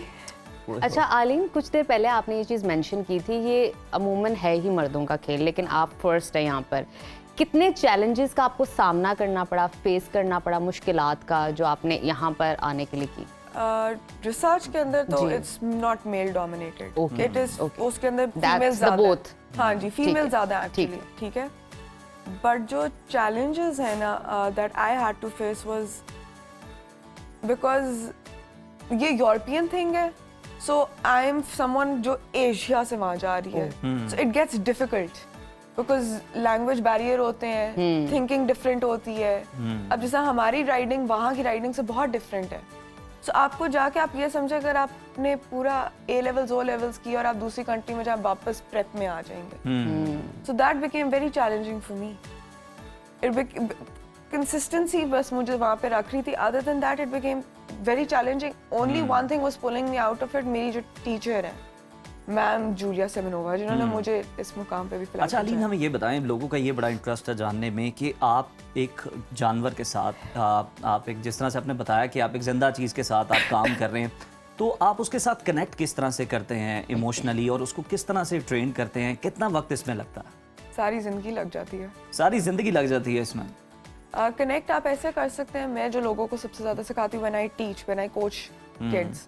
अच्छा आलीन, कुछ देर पहले आपने ये चीज़ मेंशन की थी, ये अमूमन है ही मर्दों का खेल, लेकिन आप फर्स्ट है यहाँ पर। कितने चैलेंजेस का आपको सामना करना पड़ा, फेस करना पड़ा, मुश्किलात का, जो आपने यहाँ पर आने के लिए की? रिसर्च के अंदर तो जी। It's not male dominated, Okay, it is okay. उसके अंदर That's फीमेल the ज्यादा हैं। both. हाँ जी, ठीक फीमेल है, ज्यादा ठीक एक्चुअली, ठीक है। बट जो चैलेंजेस है ना that I had to face was because ये यूरोपियन थिंग है, सो आई एम समवन जो एशिया से वहाँ जा रही है, so it gets difficult because language barrier होते हैं, थिंकिंग डिफरेंट होती है। अब जैसा हमारी राइडिंग वहाँ की राइडिंग से बहुत डिफरेंट है, सो आपको जाके आप ये समझे अगर आपने पूरा ए लेवल्स ओ लेवल्स की और आप दूसरी कंट्री में जाए वापस प्रेप में आ जाएंगे, so that became very challenging for me. It consistency बस मुझे वहाँ पे रख रही थी, other than that it became very challenging. Only one thing was pulling me out of it, मेरी जो टीचर है मैम जूलिया सेमेनोवा, जिन्होंने मुझे इस मुकाम पे भी फिलहाल। अच्छा अलीन, हमें ये बताएं, लोगों का ये बड़ा इंटरेस्ट है जानने में कि आप एक जानवर के साथ आप एक, जिस तरह से आपने बताया कि आप एक जिंदा चीज़ के साथ आप काम कर रहे हैं, तो आप उसके साथ कनेक्ट किस तरह से करते हैं इमोशनली, और उसको किस तरह से ट्रेन करते हैं, कितना वक्त इसमें लगता है? सारी जिंदगी लग जाती है, सारी जिंदगी लग जाती है इसमें। कनेक्ट आप ऐसे कर सकते हैं, मैं जो लोगों को सबसे ज्यादा सिखाती हूँ, when I teach, when I coach kids,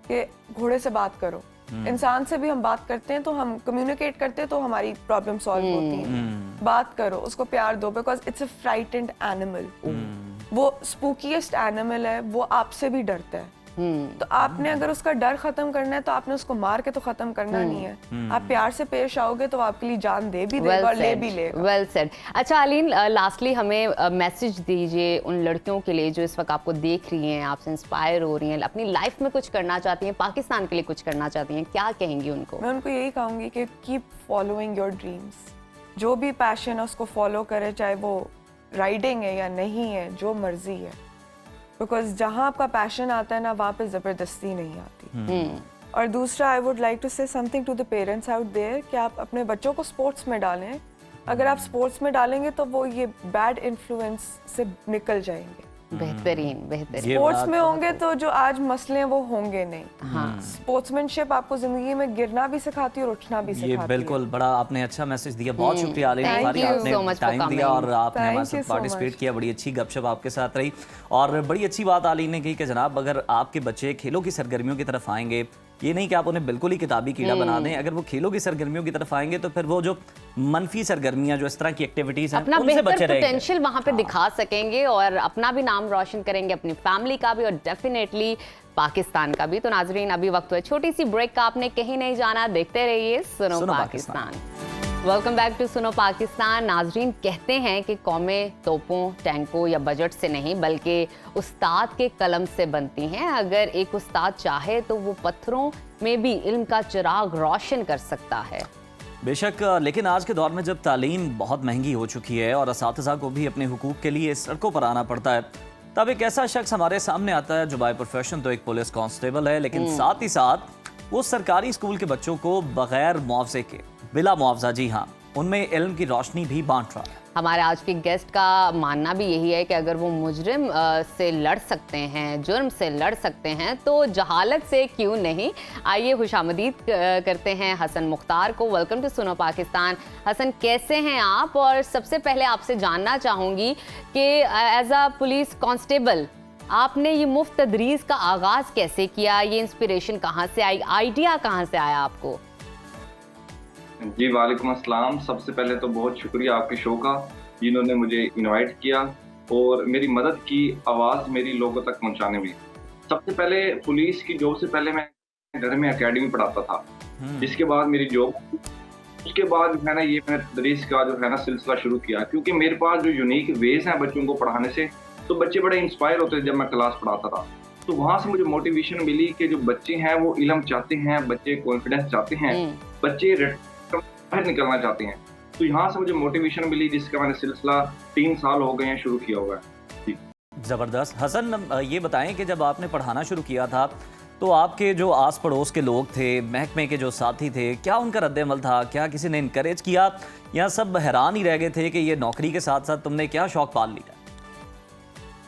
कि घोड़े से बात करो। इंसान से भी हम बात करते हैं तो हम कम्युनिकेट करते हैं तो हमारी प्रॉब्लम सॉल्व होती है। बात करो, उसको प्यार दो, because it's a frightened animal. वो स्पूकीएस्ट एनिमल है, वो आपसे भी डरता है। तो आपने अगर उसका डर खत्म करना है तो आपने उसको मार के तो खत्म करना नहीं है, आप प्यार से पेश आओगे तो आपके लिए जान दे भी देगा और ले भी लेगा। Well said. अच्छा आलीन, लास्टली हमें मैसेज दीजिए उन लड़कियों के लिए जो इस वक्त आपको देख रही हैं, आपसे इंस्पायर हो रही हैं, अपनी लाइफ में कुछ करना चाहती हैं, पाकिस्तान के लिए कुछ करना चाहती हैं, क्या कहेंगी उनको? मैं उनको यही कहूंगी कि कीप फॉलोइंग योर ड्रीम्स, जो भी पैशन है उसको फॉलो करे, चाहे वो राइडिंग है या नहीं है, जो मर्जी है, बिकॉज जहाँ आपका पैशन आता है ना, वहाँ पे ज़बरदस्ती नहीं आती। और दूसरा, I would like to say something to the parents out there, कि आप अपने बच्चों को स्पोर्ट्स में डालें। अगर आप स्पोर्ट्स में डालेंगे तो वो ये बैड इन्फ्लुएंस से निकल जाएंगे। बेहतरीन बेहतरीन। स्पोर्ट्स में होंगे तो जो आज मसले हैं वो होंगे नहीं। हाँ, स्पोर्ट्समैनशिप आपको जिंदगी में गिरना भी सिखाती है और उठना भी सिखाती है। ये बिल्कुल बड़ा आपने अच्छा मैसेज दिया, बहुत शुक्रिया आलिन, आपने टाइम दिया और आपने हमारे साथ पार्टिसिपेट किया, बड़ी अच्छी गपशप आपके साथ रही। और बड़ी अच्छी बात आलिन ने कही कि जनाब अगर आपके बच्चे खेलों की सरगर्मियों की तरफ आएंगे, ये नहीं कि आप उन्हें बिल्कुल ही किताबी कीड़ा बना दें, अगर वो खेलों की सरगर्मियों की तरफ आएंगे तो फिर वो जो मनफी सरगर्मियां, जो इस तरह की एक्टिविटीज हैं, अपना उनसे बचे बेहतर रहेंगे, पोटेंशियल वहां पे दिखा सकेंगे और अपना भी नाम रोशन करेंगे, अपनी फैमिली का भी और डेफिनेटली पाकिस्तान का भी। तो नाजरीन, अभी वक्त है छोटी सी ब्रेक का, आपने कहीं नहीं जाना, देखते रहिए सुनो Pakistan. Welcome back to Suno Pakistan. नाजरीन, कहते हैं कि कौमें तोपों, टैंकों या बजट से नहीं बल्कि उस्ताद के कलम से बनती हैं। अगर एक उस्ताद चाहे तो वो पत्थरों में भी इल्म का चिराग रोशन कर सकता है। बेशक, लेकिन आज के दौर में जब तालीम बहुत महंगी हो चुकी है और असातिज़ा को भी अपने हुकूक के लिए सड़कों पर आना पड़ता है, तब एक ऐसा शख्स हमारे सामने आता है जो बाय प्रोफेशन तो एक पुलिस कांस्टेबल है, लेकिन साथ ही साथ वो सरकारी स्कूल के बच्चों को बगैर मुआवजे के, बिला मुआवजा, जी हाँ, उनमें इल्म की रोशनी भी बांट रहा है। हमारे आज के गेस्ट का मानना भी यही है कि अगर वो मुजरिम से लड़ सकते हैं, जुर्म से लड़ सकते हैं, तो जहालत से क्यों नहीं। आइए खुशामदीद करते हैं हसन मुख्तार को। Welcome to Suno Pakistan. हसन, कैसे हैं आप? और सबसे पहले आपसे जानना चाहूँगी कि एज अ पुलिस कांस्टेबल आपने ये मुफ्त तदरीस का आगाज़ कैसे किया? ये इंस्पिरेशन कहाँ से आई, आइडिया कहाँ से आया आपको? जी वालेकुम अस्सलाम। सबसे पहले तो बहुत शुक्रिया आपके शो का, जिन्होंने मुझे इनवाइट किया और मेरी मदद की आवाज़ मेरी लोगों तक पहुंचाने में। सबसे पहले पुलिस की जॉब से पहले मैं घर में एकेडमी पढ़ाता था, जिसके बाद मेरी जॉब, उसके बाद जो है ना ये मैंने तदरीस का जो है ना सिलसिला शुरू किया, क्योंकि मेरे पास जो यूनिक वेज हैं बच्चों को पढ़ाने से, तो बच्चे बड़े इंस्पायर होते थे जब मैं क्लास पढ़ाता था। तो वहाँ से मुझे मोटिवेशन मिली कि जो बच्चे हैं वो इल्म चाहते हैं, बच्चे कॉन्फिडेंस चाहते हैं, बच्चे बाहर निकलना चाहते हैं। तो यहाँ से मुझे मोटिवेशन मिली, जिसका मैंने सिलसिला 3 साल हो गए हैं शुरू किया हुआ है। ज़बरदस्त। हसन, ये बताएं कि जब आपने पढ़ाना शुरू किया था तो आपके जो आस पड़ोस के लोग थे, महकमे के जो साथी थे, क्या उनका रद्द-ए-अमल था? क्या किसी ने इनकरेज किया या सब हैरान ही रह गए थे कि ये नौकरी के साथ साथ तुमने क्या शौक पाल लिया?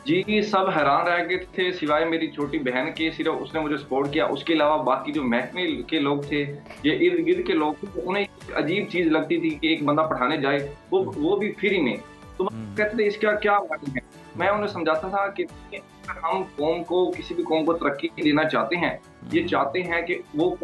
जी, सब हैरान रह गए थे सिवाय मेरी छोटी बहन के, सिर्फ उसने मुझे सपोर्ट किया। उसके अलावा बाकी जो महकमे के लोग थे, ये इर्द-गिर्द के लोग थे, तो उन्हें एक अजीब चीज़ लगती थी कि एक बंदा पढ़ाने जाए, वो भी फ्री में। तो कहते थे इसका क्या मायने है? मैं उन्हें समझाता था कि अगर हम कौम को, किसी भी कौम को तरक्की देना चाहते हैं, ये चाहते हैं कि वो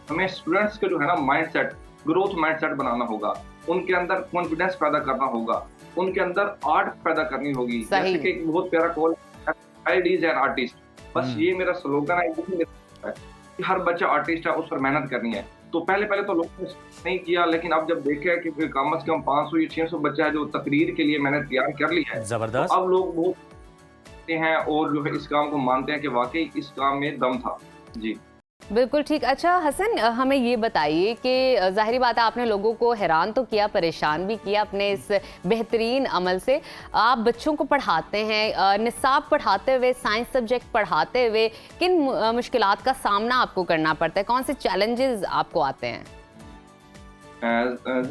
हमें स्टूडेंट्स का जो है ना माइंडसेट, ग्रोथ माइंडसेट बनाना होगा, उनके अंदर कॉन्फिडेंस पैदा करना होगा, उनके अंदर आर्ट पैदा करनी होगी। सही। जैसे कि एक बहुत प्यारा call child is an artist, बस ये मेरा स्लोगन है, यही मेरा है कि हर बच्चा आर्टिस्ट है, उस पर मेहनत करनी है। तो पहले तो लोगों ने नहीं किया, लेकिन अब जब देखा है कि फिर कम से कम 500 या 600 बच्चा है जो तकरीर के लिए मैंने तैयार कर ली है, जबरदस्त। तो अब लोग बहुत हैं और जो है इस काम को मानते हैं कि वाकई इस काम में दम था। जी बिल्कुल ठीक। अच्छा हसन, हमें ये बताइए कि ज़ाहिरी बात है आपने लोगों को हैरान तो किया, परेशान भी किया अपने इस बेहतरीन अमल से। आप बच्चों को पढ़ाते हैं, निसाब पढ़ाते हुए, साइंस सब्जेक्ट पढ़ाते हुए किन मुश्किलात का सामना आपको करना पड़ता है, कौन से चैलेंजेस आपको आते हैं?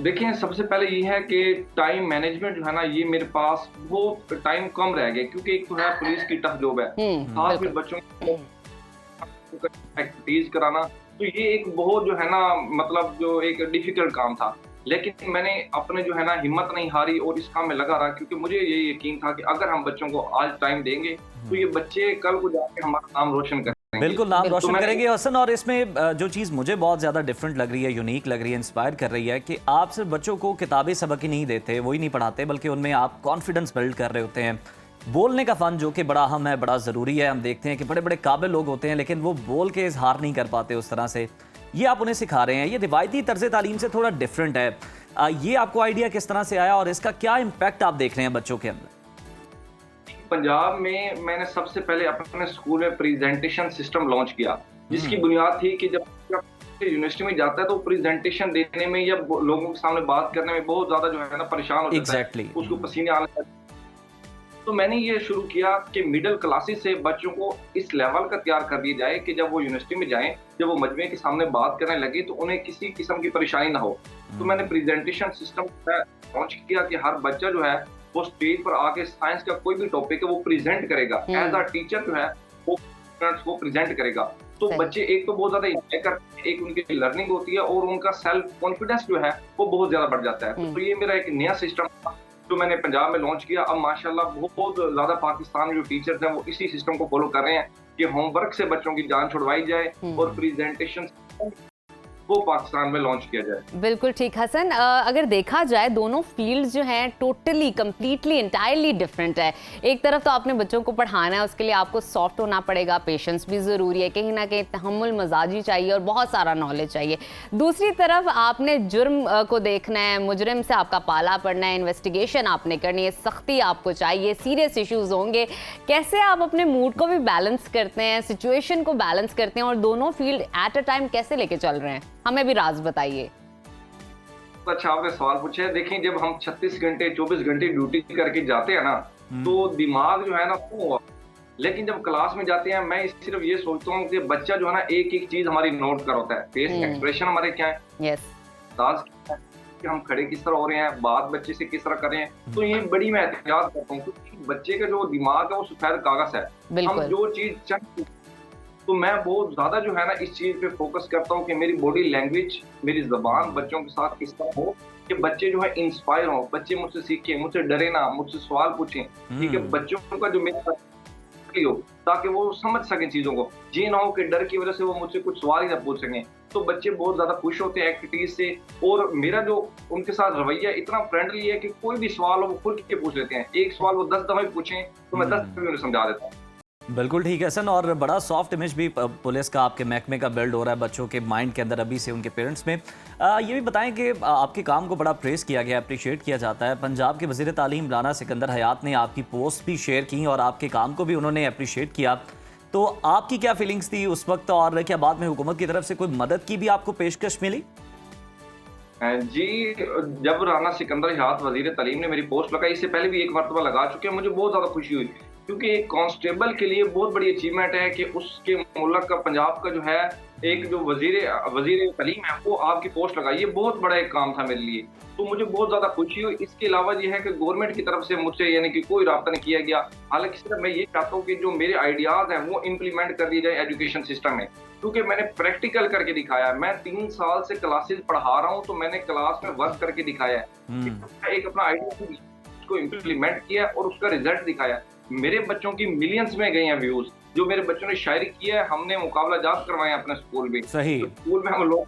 देखिए, सबसे पहले ये है कि टाइम मैनेजमेंट जो है ना, ये मेरे पास बहुत टाइम कम रह गया, क्योंकि एक तो है पुलिस की टफ जॉब है, साथ में बच्चों को एक्टिविटीज कराना, तो ये एक बहुत जो है ना, मतलब जो एक डिफिकल्ट काम था। लेकिन मैंने अपने जो है ना हिम्मत नहीं हारी और इस काम में लगा रहा, क्योंकि मुझे ये यकीन था कि अगर हम बच्चों को आज टाइम देंगे तो ये बच्चे कल को जाके हमारा नाम रोशन करेंगे। बिल्कुल नाम तो रोशन करेंगे हसन। और इसमें जो चीज़ मुझे बहुत ज़्यादा डिफरेंट लग रही है, यूनिक लग रही है, इंस्पायर कर रही है कि आप सिर्फ बच्चों को किताबी सबक ही नहीं देते, वही नहीं पढ़ाते, बल्कि उनमें आप कॉन्फिडेंस बिल्ड कर रहे होते हैं। बोलने का फ़न जो कि बड़ा अहम है, बड़ा ज़रूरी है। हम देखते हैं कि बड़े बड़े काबिल लोग होते हैं लेकिन वो बोल के इजहार नहीं कर पाते उस तरह से, ये आप उन्हें सिखा रहे हैं। ये रिवायती तर्ज तालीम से थोड़ा डिफरेंट है। ये आपको आइडिया किस तरह से आया और इसका क्या इम्पैक्ट आप देख रहे हैं बच्चों के अंदर? पंजाब में मैंने सबसे पहले अपने स्कूल में प्रेजेंटेशन सिस्टम लॉन्च किया, जिसकी बुनियाद थी कि जब यूनिवर्सिटी में जाता है तो प्रेजेंटेशन देने में या लोगों के सामने बात करने में बहुत ज्यादा जो है ना परेशान हो जाता है, उसको पसीने आने लगते हैं। तो मैंने ये शुरू किया कि मिडिल क्लासेस से बच्चों को इस लेवल का तैयार कर दिया जाए कि जब वो यूनिवर्सिटी में जाएं, जब वो मजमे के सामने बात करने लगे तो उन्हें किसी किस्म की परेशानी ना हो। तो मैंने प्रेजेंटेशन सिस्टम लॉन्च किया कि हर बच्चा जो है वो स्टेज पर आके साइंस का कोई भी टॉपिक है वो प्रेजेंट करेगा, एज अ टीचर जो है वो स्टूडेंट्स को प्रेजेंट करेगा। तो बच्चे एक तो बहुत ज्यादा एंजॉय करते हैं, एक उनकी लर्निंग होती है और उनका सेल्फ कॉन्फिडेंस जो है वो बहुत ज्यादा बढ़ जाता है। तो ये मेरा एक नया सिस्टम था जो मैंने पंजाब में लॉन्च किया। अब माशाल्लाह बहुत ज्यादा पाकिस्तान में जो टीचर्स हैं वो इसी सिस्टम को फॉलो कर रहे हैं कि होमवर्क से बच्चों की जान छुड़वाई जाए और प्रेजेंटेशन वो पाकिस्तान में लॉन्च किया जाए। बिल्कुल ठीक हसन। अगर देखा जाए दोनों फील्ड्स जो हैं टोटली कंप्लीटली इंटायरली डिफरेंट है। एक तरफ तो आपने बच्चों को पढ़ाना है, उसके लिए आपको सॉफ्ट होना पड़ेगा, पेशेंस भी ज़रूरी है, कहीं ना कहीं तहम्मुल मजाजी चाहिए और बहुत सारा नॉलेज चाहिए। दूसरी तरफ आपने जुर्म को देखना है, मुजरिम से आपका पाला पड़ना है, इन्वेस्टिगेशन आपने करनी है, सख्ती आपको चाहिए, सीरियस इश्यूज होंगे। कैसे आप अपने मूड को भी बैलेंस करते हैं, सिचुएशन को बैलेंस करते हैं और दोनों फील्ड एट अ टाइम कैसे लेके चल रहे हैं? हमें भी राज बताइए। अच्छा आपने सवाल पूछा है। देखिए, जब हम 36 घंटे 24 घंटे ड्यूटी करके जाते हैं ना तो दिमाग जो है ना वो, लेकिन जब क्लास में जाते हैं मैं सिर्फ ये सोचता हूँ कि बच्चा जो है ना एक एक चीज हमारी नोट कर होता है, फेस एक्सप्रेशन हमारे क्या है, अंदाज क्या है, कि हम खड़े किस तरह हो रहे हैं, बात बच्चे से किस तरह कर रहे हैं। तो ये बड़ी मैं एहतियात करता हूँ क्योंकि बच्चे का जो दिमाग है वो सफेद कागज है। हम जो चीज तो मैं बहुत ज्यादा जो है ना इस चीज पे फोकस करता हूँ कि मेरी बॉडी लैंग्वेज, मेरी जबान बच्चों के साथ किस तरह हो कि बच्चे जो है इंस्पायर हो, बच्चे मुझसे सीखें, मुझसे डरे ना, मुझसे सवाल पूछें। ठीक है, बच्चों का जो मेरा हो ताकि वो समझ सकें चीजों को, ये ना हो कि डर की वजह से वो मुझसे कुछ सवाल ही ना पूछ सकें। तो बच्चे बहुत ज्यादा खुश होते हैं एक्टिविटीज से और मेरा जो उनके साथ रवैया इतना फ्रेंडली है कि कोई भी सवाल हो वो खुल के पूछ लेते हैं। एक सवाल वो 10 दफा पूछें तो मैं 10 दफा उन्हें समझा देता हूँ। बिल्कुल ठीक है हसन। और बड़ा सॉफ्ट इमेज भी पुलिस का आपके महकमे का बिल्ड हो रहा है बच्चों के माइंड के अंदर अभी से, उनके पेरेंट्स में। ये भी बताएं कि आपके काम को बड़ा प्रेस किया गया, अप्रिशिएट किया जाता है। पंजाब के वज़ीर तालीम राना सिकंदर हयात ने आपकी पोस्ट भी शेयर की और आपके काम को भी उन्होंने अप्रिशिएट किया। तो आपकी क्या फीलिंग्स थी उस वक्त और क्या बाद में हुकूमत की तरफ से कोई मदद की भी आपको पेशकश मिली? जी, जब राना सिकंदर हयात वज़ीर तालीम ने मेरी पोस्ट लगाई, इससे पहले भी एक मरतबा लगा चुके हैं, मुझे बहुत ज़्यादा खुशी हुई क्योंकि एक कांस्टेबल के लिए बहुत बड़ी अचीवमेंट है कि उसके मुल्क का, पंजाब का जो है एक जो वजीर तलीम है वो आपकी पोस्ट लगाई, ये बहुत बड़ा एक काम था मेरे लिए, तो मुझे बहुत ज़्यादा खुशी हुई। इसके अलावा ये है कि गवर्नमेंट की तरफ से मुझसे यानी कि कोई रब्ता नहीं किया गया। हालांकि सिर्फ मैं ये चाहता हूँ कि जो मेरे आइडियाज़ हैं वो इम्प्लीमेंट कर दिए जाए एजुकेशन सिस्टम में, क्योंकि मैंने प्रैक्टिकल करके दिखाया है। मैं 3 साल से क्लासेस पढ़ा रहा हूँ, तो मैंने क्लास में वर्क करके दिखाया है, एक अपना आइडिया को इम्प्लीमेंट किया और उसका रिजल्ट दिखाया। मेरे बच्चों की मिलियंस में गए हैं व्यूज, जो मेरे बच्चों ने शायरी किया है, हमने मुकाबला जात करवाए अपने स्कूल में। सही, तो स्कूल में हम लोग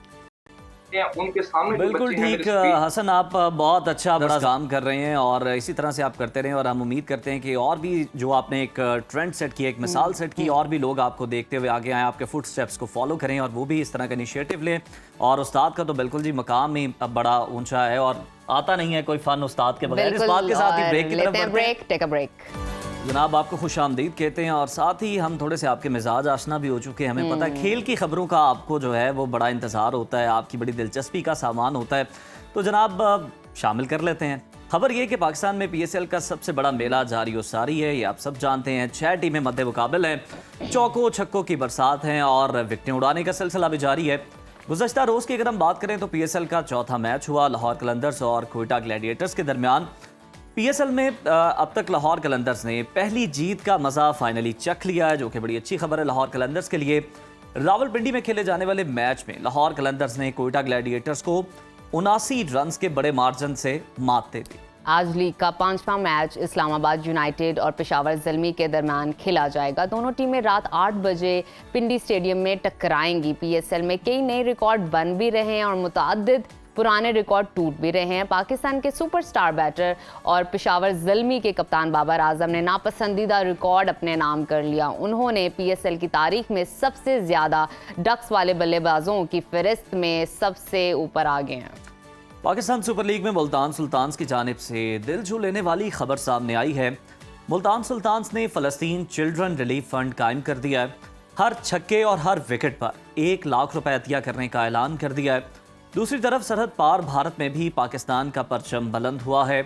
उनके सामने बिल्कुल ठीक। हसन, आप बहुत अच्छा बड़ा काम कर रहे हैं और इसी तरह से आप करते रहें, और हम उम्मीद करते हैं कि और भी जो आपने एक ट्रेंड सेट किया, एक मिसाल सेट की, और भी लोग आपको देखते हुए आगे आए, आपके फुट स्टेप्स को फॉलो करें और वो भी इस तरह का इनिशिएटिव लें। और उस्ताद का तो बिल्कुल जी मकाम ही अब बड़ा ऊंचा है और आता नहीं है कोई फन उस्ताद के बगैर। इस बात के साथ ही ब्रेक की तरफ बढ़ते हैं। जनाब, आपको खुश आमदीद कहते हैं, और साथ ही हम थोड़े से आपके मिजाज आशना भी हो चुके हैं। हमें पता है खेल की खबरों का आपको जो है वो बड़ा इंतज़ार होता है, आपकी बड़ी दिलचस्पी का सामान होता है, तो जनाब शामिल कर लेते हैं। खबर ये कि पाकिस्तान में PSL का सबसे बड़ा मेला जारी और सारी है, ये आप सब जानते हैं। 6 टीमें मद्दे मुकाबल हैं, चौकों छक्कों की बरसात है और विकेटें उड़ाने का सिलसिला भी जारी है। गुज़श्ता रोज़ की अगर हम बात करें तो PSL का चौथा मैच हुआ लाहौर कलंदर्स और क्वेटा ग्लैडिएटर्स के दरमियान। PSL में अब तक लाहौर कलंदर्स ने पहली जीत का मज़ा फाइनली चख लिया है, जो कि बड़ी अच्छी खबर है लाहौर कलंदर्स के लिए। रावलपिंडी में खेले जाने वाले मैच में लाहौर कलंदर्स ने क्वेटा ग्लैडिएटर्स को 79 रन्स के बड़े मार्जिन से मात दे दी। आज लीग का 5वां मैच इस्लामाबाद यूनाइटेड और पेशावर ज़ल्मी के दरमियान खेला जाएगा। दोनों टीमें रात 8 बजे पिंडी स्टेडियम में टकराएंगी। PSL में कई नए रिकॉर्ड बन भी रहे हैं और मुतअद्दिद पुराने रिकॉर्ड टूट भी रहे हैं। पाकिस्तान के सुपरस्टार बैटर और पेशावर ज़ल्मी के कप्तान बाबर आजम ने नापसंदीदा रिकॉर्ड अपने नाम कर लिया। उन्होंने PSL की तारीख में सबसे ज़्यादा डक्स वाले बल्लेबाजों की फहरिस्त में सबसे ऊपर आ गए हैं। पाकिस्तान सुपर लीग में मुल्तान सुल्तान्स की जानिब से दिल छू लेने वाली खबर सामने आई है। मुल्तान सुल्तान्स ने फ़लस्तीन चिल्ड्रन रिलीफ फंड कायम कर दिया है। हर छक्के और हर विकेट पर 1 लाख रुपए अतिया करने का ऐलान कर दिया है। दूसरी तरफ सरहद पार भारत में भी पाकिस्तान का परचम बुलंद हुआ है।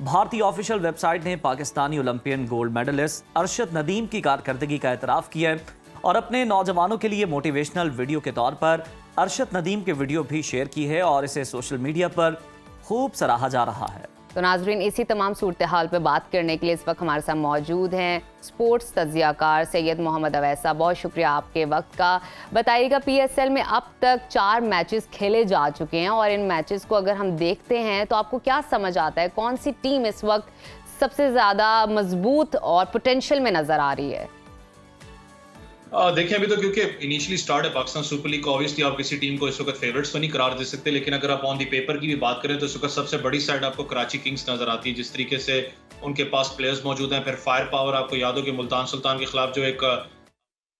भारतीय ऑफिशियल वेबसाइट ने Pakistani Olympian gold medalist Arshad Nadeem की कारकर्दगी का एतराफ़ किया है और अपने नौजवानों के लिए मोटिवेशनल वीडियो के तौर पर अरशद नदीम की वीडियो भी शेयर की है और इसे सोशल मीडिया पर खूब सराहा जा रहा है। तो नाजरीन, इसी तमाम सूरत हाल पर बात करने के लिए इस वक्त हमारे साथ मौजूद हैं स्पोर्ट्स तज्जियाकार सैयद मोहम्मद अवैसा। बहुत शुक्रिया आपके वक्त का। बताइएगा, PSL में अब तक 4 मैचेस खेले जा चुके हैं और इन मैचेस को अगर हम देखते हैं तो आपको क्या समझ आता है, कौन सी टीम इस वक्त सबसे ज़्यादा मजबूत और पोटेंशियल में नज़र आ रही है? देखिए, अभी तो क्योंकि इनिशियली स्टार्ट है पाकिस्तान सुपर लीग, ऑब्वियसली आप किसी टीम को इस वक्त फेवरेट्स तो नहीं करार दे सकते, लेकिन अगर आप ऑन दी पेपर की भी बात करें तो इस वक्त सबसे बड़ी साइड आपको कराची किंग्स नजर आती है। जिस तरीके से उनके पास प्लेयर्स मौजूद हैं, फिर फायर पावर आपको याद हो कि मुल्तान सुल्तान के खिलाफ जो एक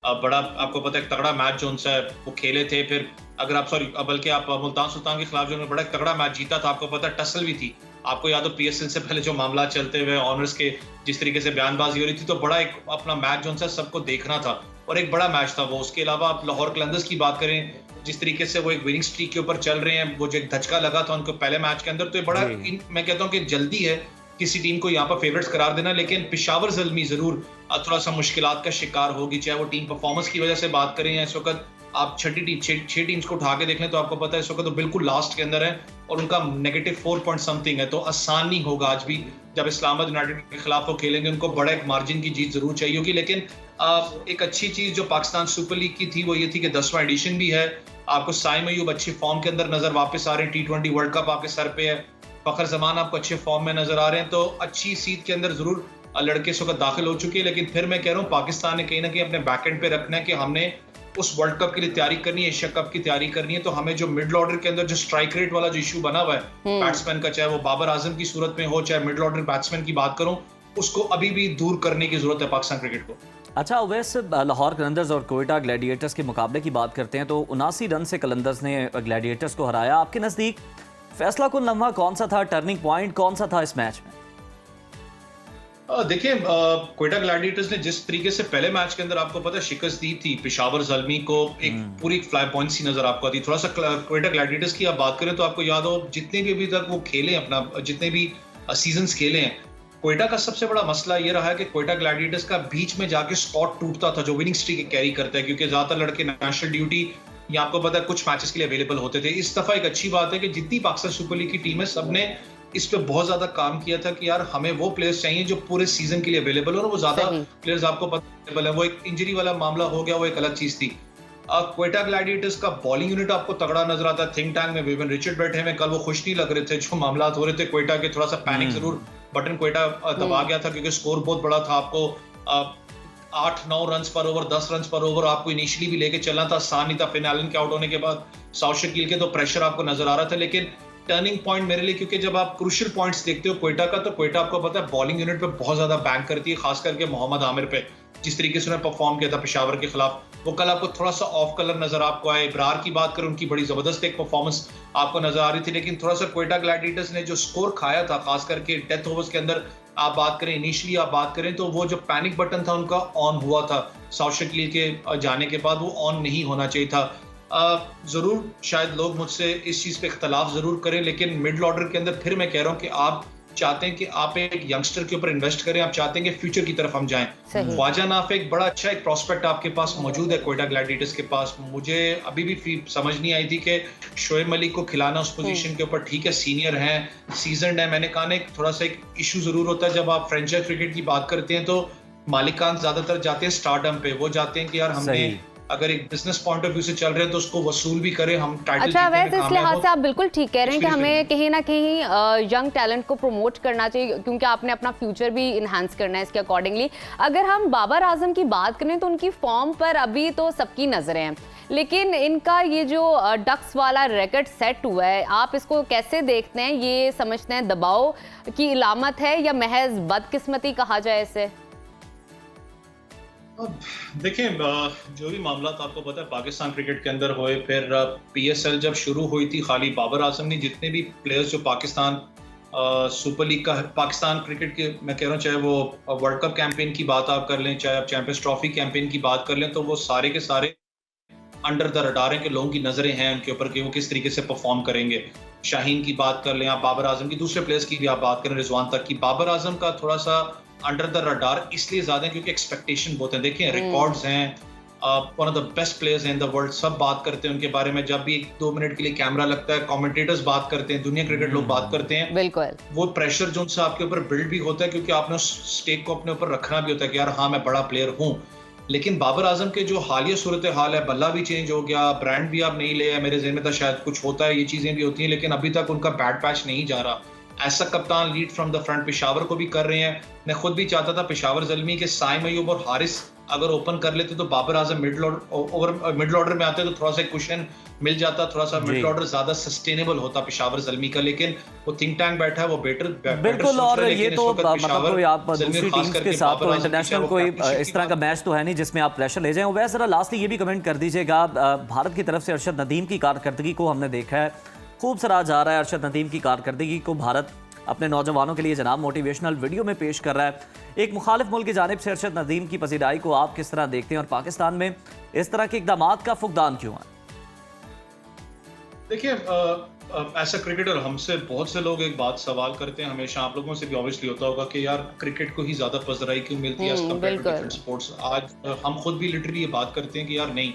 बड़ा आपको पता है एक तगड़ा मैच जो उनसे वो खेले थे, फिर अगर आप बल्कि आप मुल्तान सुल्तान के खिलाफ जो उन्होंने बड़ा तगड़ा मैच जीता था, आपको पता है टसल भी थी। आपको याद हो PSL से पहले जो मामला चलते हुए ऑनर्स के जिस तरीके से बयानबाजी हो रही थी, तो बड़ा एक अपना मैच जो उनसे सबको देखना था और एक बड़ा मैच था वो। उसके अलावा आप लाहौर कलंदर्स की बात करें, जिस तरीके से वो एक विनिंग स्ट्रीक के ऊपर चल रहे हैं, वो जो एक धचका लगा था उनको पहले मैच के अंदर, तो ये बड़ा मैं कहता हूँ कि जल्दी है किसी टीम को यहाँ पर फेवरेट्स करार देना। लेकिन पेशावर ज़ल्मी जरूर थोड़ा सा मुश्किलात का शिकार होगी, चाहे वो टीम परफॉर्मेंस की वजह से बात करें या इस वक्त आप 6 टीम्स को उठा के देख लें तो आपको पता है इस वक्त तो बिल्कुल लास्ट के अंदर है और उनका -4 पॉइंट समथिंग है। तो आसान नहीं होगा आज भी जब इस्लामाबाद यूनाइटेड के खिलाफ वो खेलेंगे, उनको बड़ा एक मार्जिन की जीत जरूर चाहिए होगी। लेकिन एक अच्छी चीज जो पाकिस्तान सुपर लीग की थी वो ये थी कि 10वां एडिशन भी है। आपको साइम अयूब अच्छी फॉर्म के अंदर नजर वापस आ रहे हैं, T20 वर्ल्ड कप आपके सर पे है, फखर जमान आपको अच्छे फॉर्म में नजर आ रहे हैं, तो अच्छी सीट के अंदर जरूर लड़के इस वक्त दाखिल हो चुके हैं। लेकिन फिर मैं कह रहा हूँ पाकिस्तान ने कहीं ना कहीं अपने बैकएंड पे रखना है कि हमने उस वर्ल्ड कप के लिए तैयारी करनी है, एशिया कप की तैयारी करनी है, तो हमें जो मिडिल ऑर्डर के अंदर जो स्ट्राइक रेट वाला जो इशू बना हुआ है बैट्समैन का, चाहे वो बाबर आजम की सूरत में हो चाहे मिडिल ऑर्डर बैट्समैन की बात करूं, उसको अभी भी दूर करने की जरूरत है पाकिस्तान क्रिकेट को। अच्छा, वैसे लाहौर कलंदर्स और क्वेटा ग्लैडिएटर्स के मुकाबले की बात करते हैं तो 79 रन से कलंदर्स ने ग्लैडिएटर्स को हराया। आपके नज़दीक फैसला कुन लम्हा कौन सा था, टर्निंग पॉइंट कौन सा था इस मैच में? देखिए, क्वेटा ग्लैडिएटर्स ने जिस तरीके से पहले मैच के अंदर आपको पता है शिकस्त दी थी पेशावर ज़ल्मी को, एक पूरी फ्लाई पॉइंट सी नजर आपको आती। थोड़ा सा क्वेटा ग्लैडिएटर्स की आप बात करें तो आपको याद हो जितने भी अभी तक वो खेले अपना जितने भी सीजन्स खेले हैं, क्वेटा का सबसे बड़ा मसला ये रहा है कि क्वेटा ग्लैडिएटर्स का बीच में जाके स्पॉट टूटता था जो विनिंग स्ट्रीक कैरी करता है, क्योंकि ज्यादातर लड़के नेशनल ड्यूटी या आपको पता है कुछ मैचेस के लिए अवेलेबल होते थे। इस दफा एक अच्छी बात है कि जितनी पाकिस्तान सुपर लीग की टीम है, सबने इस पे बहुत ज्यादा काम किया था कि यार हमें वो प्लेयर्स चाहिए जो पूरे सीजन के लिए अवेलेबल हो, और वो ज्यादा प्लेयर्स आपको पता अवेलेबल है। वो एक इंजरी वाला मामला हो गया, वो एक अलग चीज थी। क्वेटा ग्लैडिएटर्स का बॉलिंग यूनिट आपको तगड़ा नजर आता है। थिंक टैंक में विविन रिचर्ड बैठे हैं, कल वो खुश नहीं लग रहे थे जो मामला हो रहे थे क्वेटा के। थोड़ा सा पैनिक जरूर बटन क्वेटा दबा गया था क्योंकि स्कोर बहुत बड़ा था। आपको 8-9 रन पर ओवर, 10 रन पर ओवर आपको इनिशियली भी लेके चलना था, आसान नहीं था। फिन एलन के आउट होने के बाद साउथ शकील के तो प्रेशर आपको नजर आ रहा था, लेकिन टर्निंग पॉइंट मेरे लिए, क्योंकि जब आप क्रूशियल पॉइंट्स देखते हो क्वेटा का, तो क्वेटा आपको पता है बॉलिंग यूनिट पे बहुत ज्यादा बैंक करती है, खास करके मोहम्मद आमिर पे। जिस तरीके से उन्होंने परफॉर्म किया था पेशावर के खिलाफ, वो कल आपको थोड़ा सा ऑफ कलर नजर आपको आए। इब्रार की बात करें, उनकी बड़ी जबरदस्त एक परफॉर्मेंस आपको नजर आ रही थी, लेकिन थोड़ा सा क्वेटा ग्लैडिएटर्स ने जो स्कोर खाया था, खास करके डेथ ओवर्स के अंदर आप बात करें, इनिशियली आप बात करें, तो वो जो पैनिक बटन था उनका ऑन हुआ था साउथ शकील के जाने के बाद, वो ऑन नहीं होना चाहिए था। जरूर शायद लोग मुझसे इस चीज पे इख्तलाफ जरूर करें, लेकिन मिडिल ऑर्डर के अंदर फिर मैं कह रहा हूं कि आप चाहते हैं कि आप एक यंगस्टर के ऊपर इन्वेस्ट करें, आप चाहते हैं कि फ्यूचर की तरफ हम जाएं। ख्वाजा नाफ एक बड़ा अच्छा एक प्रोस्पेक्ट आपके पास मौजूद है क्वेटा ग्लैडिएटर्स के पास। मुझे अभी भी समझ नहीं आई थी कि शोएब मलिक को खिलाना उस पोजीशन के ऊपर, ठीक है सीनियर हैं, सीजनड है। मैंने कहा ना एक थोड़ा सा एक इशू जरूर होता है जब आप फ्रेंचाइज क्रिकेट की बात करते हैं, तो मालिकान ज्यादातर जाते हैं स्टारडम पे। वो जाते हैं कि यार हमने अगर एक बिजनेस पॉइंट ऑफ व्यू से चल रहे हैं तो उसको वसूल भी करें, हम टाइटल अच्छा, वैसे इस लिहाज से आप बिल्कुल ठीक कह रहे हैं कि हमें कहीं ना कहीं यंग टैलेंट को प्रमोट करना चाहिए, क्योंकि आपने अपना फ्यूचर भी इन्हांस करना है इसके अकॉर्डिंगली। अगर हम बाबर आजम की बात करें तो उनकी फॉर्म पर अभी तो सबकी नजरें हैं, लेकिन इनका ये जो डक्स वाला रिकॉर्ड सेट हुआ है, आप इसको कैसे देखते हैं? ये समझते हैं दबाव की इलामत है या महज बदकिस्मती कहा जाए इसे? देखें, जो भी मामला आपको पता है पाकिस्तान क्रिकेट के अंदर हुए, फिर PSL जब शुरू हुई थी, खाली बाबर आजम ने जितने भी प्लेयर्स जो पाकिस्तान सुपर लीग का, पाकिस्तान क्रिकेट के मैं कह रहा हूँ, चाहे वो वर्ल्ड कप कैंपेन की बात आप कर लें, चाहे आप चैंपियंस ट्रॉफी कैंपेन की बात कर लें, तो वो सारे के सारे अंडर द रडार हैं कि लोगों की नजरें हैं उनके ऊपर कि वो किस तरीके से परफॉर्म करेंगे। शाहीन की बात कर लें आप, बाबर आजम की, दूसरे प्लेयर्स की भी आप बात करें, रिजवान तक की। बाबर आजम का थोड़ा सा अंडर द रडार इसलिए ज्यादा है क्योंकि एक्सपेक्टेशन बहुत है। देखिए रिकॉर्ड्स हैं, one of the best players हैं इन द वर्ल्ड, सब बात करते हैं उनके बारे में। जब भी 1-2 मिनट के लिए कैमरा लगता है, कमेंटेटर्स बात करते हैं, दुनिया क्रिकेट लोग बात करते हैं। बिल्कुल वो प्रेशर जो उनसे आपके ऊपर बिल्ड भी होता है, क्योंकि आपने उस स्टेक को अपने ऊपर रखना भी होता है कि यार हाँ मैं बड़ा प्लेयर हूँ। लेकिन बाबर आजम के जो हालिया सूरत हाल है, बल्ला भी चेंज हो गया, ब्रांड भी आप नहीं ले आए, मेरे ज़हन में था शायद कुछ होता है, ये चीजें भी होती हैं, लेकिन अभी तक उनका बैड पैच नहीं जा रहा। ऐसा कप्तान lead from the front Peshawar को भी कर रहे हैं। मैं खुद भी चाहता था पेशावर ज़ल्मी के साइम अयूब और हारिस अगर ओपन कर लेते तो बाबर आजम मिडिल ऑर्डर में आते तो थोड़ा सा कुशन मिल जाता, थोड़ा सा मिडिल ऑर्डर ज्यादा सस्टेनेबल होता पेशावर ज़ल्मी का। लेकिन वो थिंक टैंक बैठा है, वो बेटर बिल्कुल। और ये तो मतलब कोई आप दूसरी टीम्स के साथ तो इंटरनेशनल कोई इस तरह का मैच तो है नहीं जिसमें आप प्रेशर ले जाएं। वैसे जरा लास्टली ये भी कमेंट कर दीजिएगा, भारत की तरफ से अरशद नदीम की कारकर्दगी को हमने देखा है, खूब सराहा जा रहा है अरशद नदीम की कारकर्दगी को। भारत अपने नौजवानों के लिए जनाब मोटिवेशनल वीडियो में पेश कर रहा है। एक मुखालिफ मुल्क की जानिब से अरशद नदीम की पसीदाई को आप किस तरह देखते हैं, और पाकिस्तान में इस तरह के इक़दामात का फुकदान क्यों है? देखिए, ऐसा क्रिकेटर हमसे बहुत से लोग एक बात सवाल करते हैं हमेशा, आप लोगों से भी ऑब्वियसली होता होगा कि यार क्रिकेट को ही ज्यादा पजराई क्यों मिलती है as compared to different sports. आज हम खुद भी लिटरली ये बात करते हैं कि यार नहीं,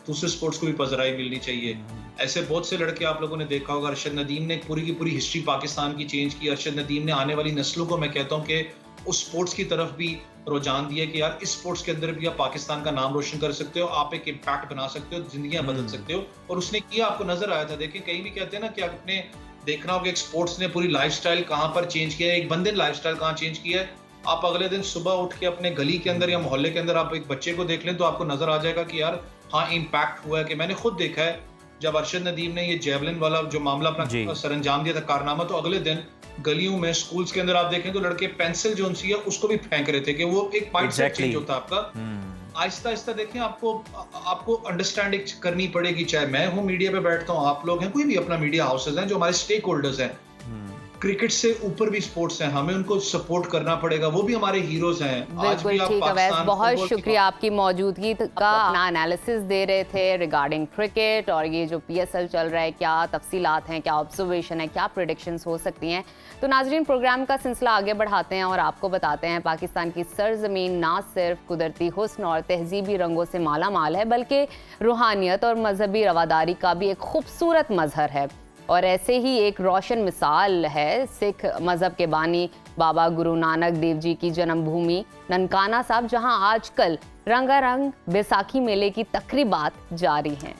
दूसरे स्पोर्ट्स को भी पजराई मिलनी चाहिए। ऐसे बहुत से लड़के आप लोगों ने देखा होगा, अरशद नदीम ने पूरी की पूरी हिस्ट्री पाकिस्तान की चेंज की। अरशद नदीम ने आने वाली नस्लों को मैं कहता हूँ कि उस स्पोर्ट्स की तरफ भी रुझान दिया कि यार इस स्पोर्ट्स के अंदर भी आप पाकिस्तान का नाम रोशन कर सकते हो, आप एक इम्पैक्ट बना सकते हो, जिंदगियां बदल सकते हो। और उसने किया, आपको नजर आया था। देखिए कहीं भी कहते हैं ना कि आपने देखना होगा एक स्पोर्ट्स ने पूरी लाइफस्टाइल कहाँ पर चेंज किया है, एक बंदे ने लाइफस्टाइल कहाँ चेंज किया है। आप अगले दिन सुबह उठ के अपने गली के अंदर या मोहल्ले के अंदर आप एक बच्चे को देख लें तो आपको नजर आ जाएगा कि यार हाँ इम्पैक्ट हुआ है। कि मैंने खुद देखा है जब अरशद नदीम ने ये जेवलिन वाला जो मामला अपना सरंजाम दिया था, कारनामा, तो अगले दिन गलियों में स्कूल्स के अंदर आप देखें तो लड़के पेंसिल जो उनसी है उसको भी फेंक रहे थे कि वो एक माइंडसेट चेंज होता है आपका। आहिस्ता आहिस्ता देखें, आपको अंडरस्टैंडिंग करनी पड़ेगी। चाहे मैं हूँ मीडिया पे बैठता हूँ, आप लोग हैं, कोई भी अपना मीडिया हाउसेज हैं जो हमारे स्टेक होल्डर्स हैं। क्रिकेट से ऊपर भी स्पोर्ट्स हैं, हमें उनको सपोर्ट करना पड़ेगा, वो भी हमारे हीरोज हैं। आज बिल्कुल भी आप ठीक है वैस, पाकिस्तान बहुत फुटबॉल की शुक्रिया आपकी मौजूदगी का, अपना एनालिसिस दे रहे थे रिगार्डिंग क्रिकेट और ये जो PSL चल रहा है, क्या तफसीलात हैं, क्या ऑब्जर्वेशन है, क्या प्रेडिक्शंस हो सकती हैं। तो नाजरीन, प्रोग्राम का सिलसिला आगे बढ़ाते हैं और आपको बताते हैं पाकिस्तान की सरजमीन ना सिर्फ कुदरती हुस्न और तहजीबी रंगों से माला माल है, बल्कि रूहानियत और मजहबी रवादारी का भी एक खूबसूरत मजहर है। और ऐसे ही एक रोशन मिसाल है सिख मज़हब के बानी बाबा गुरु नानक देव जी की जन्मभूमि ननकाना साहब, जहां आजकल रंगारंग बैसाखी मेले की तकरीबात जारी हैं।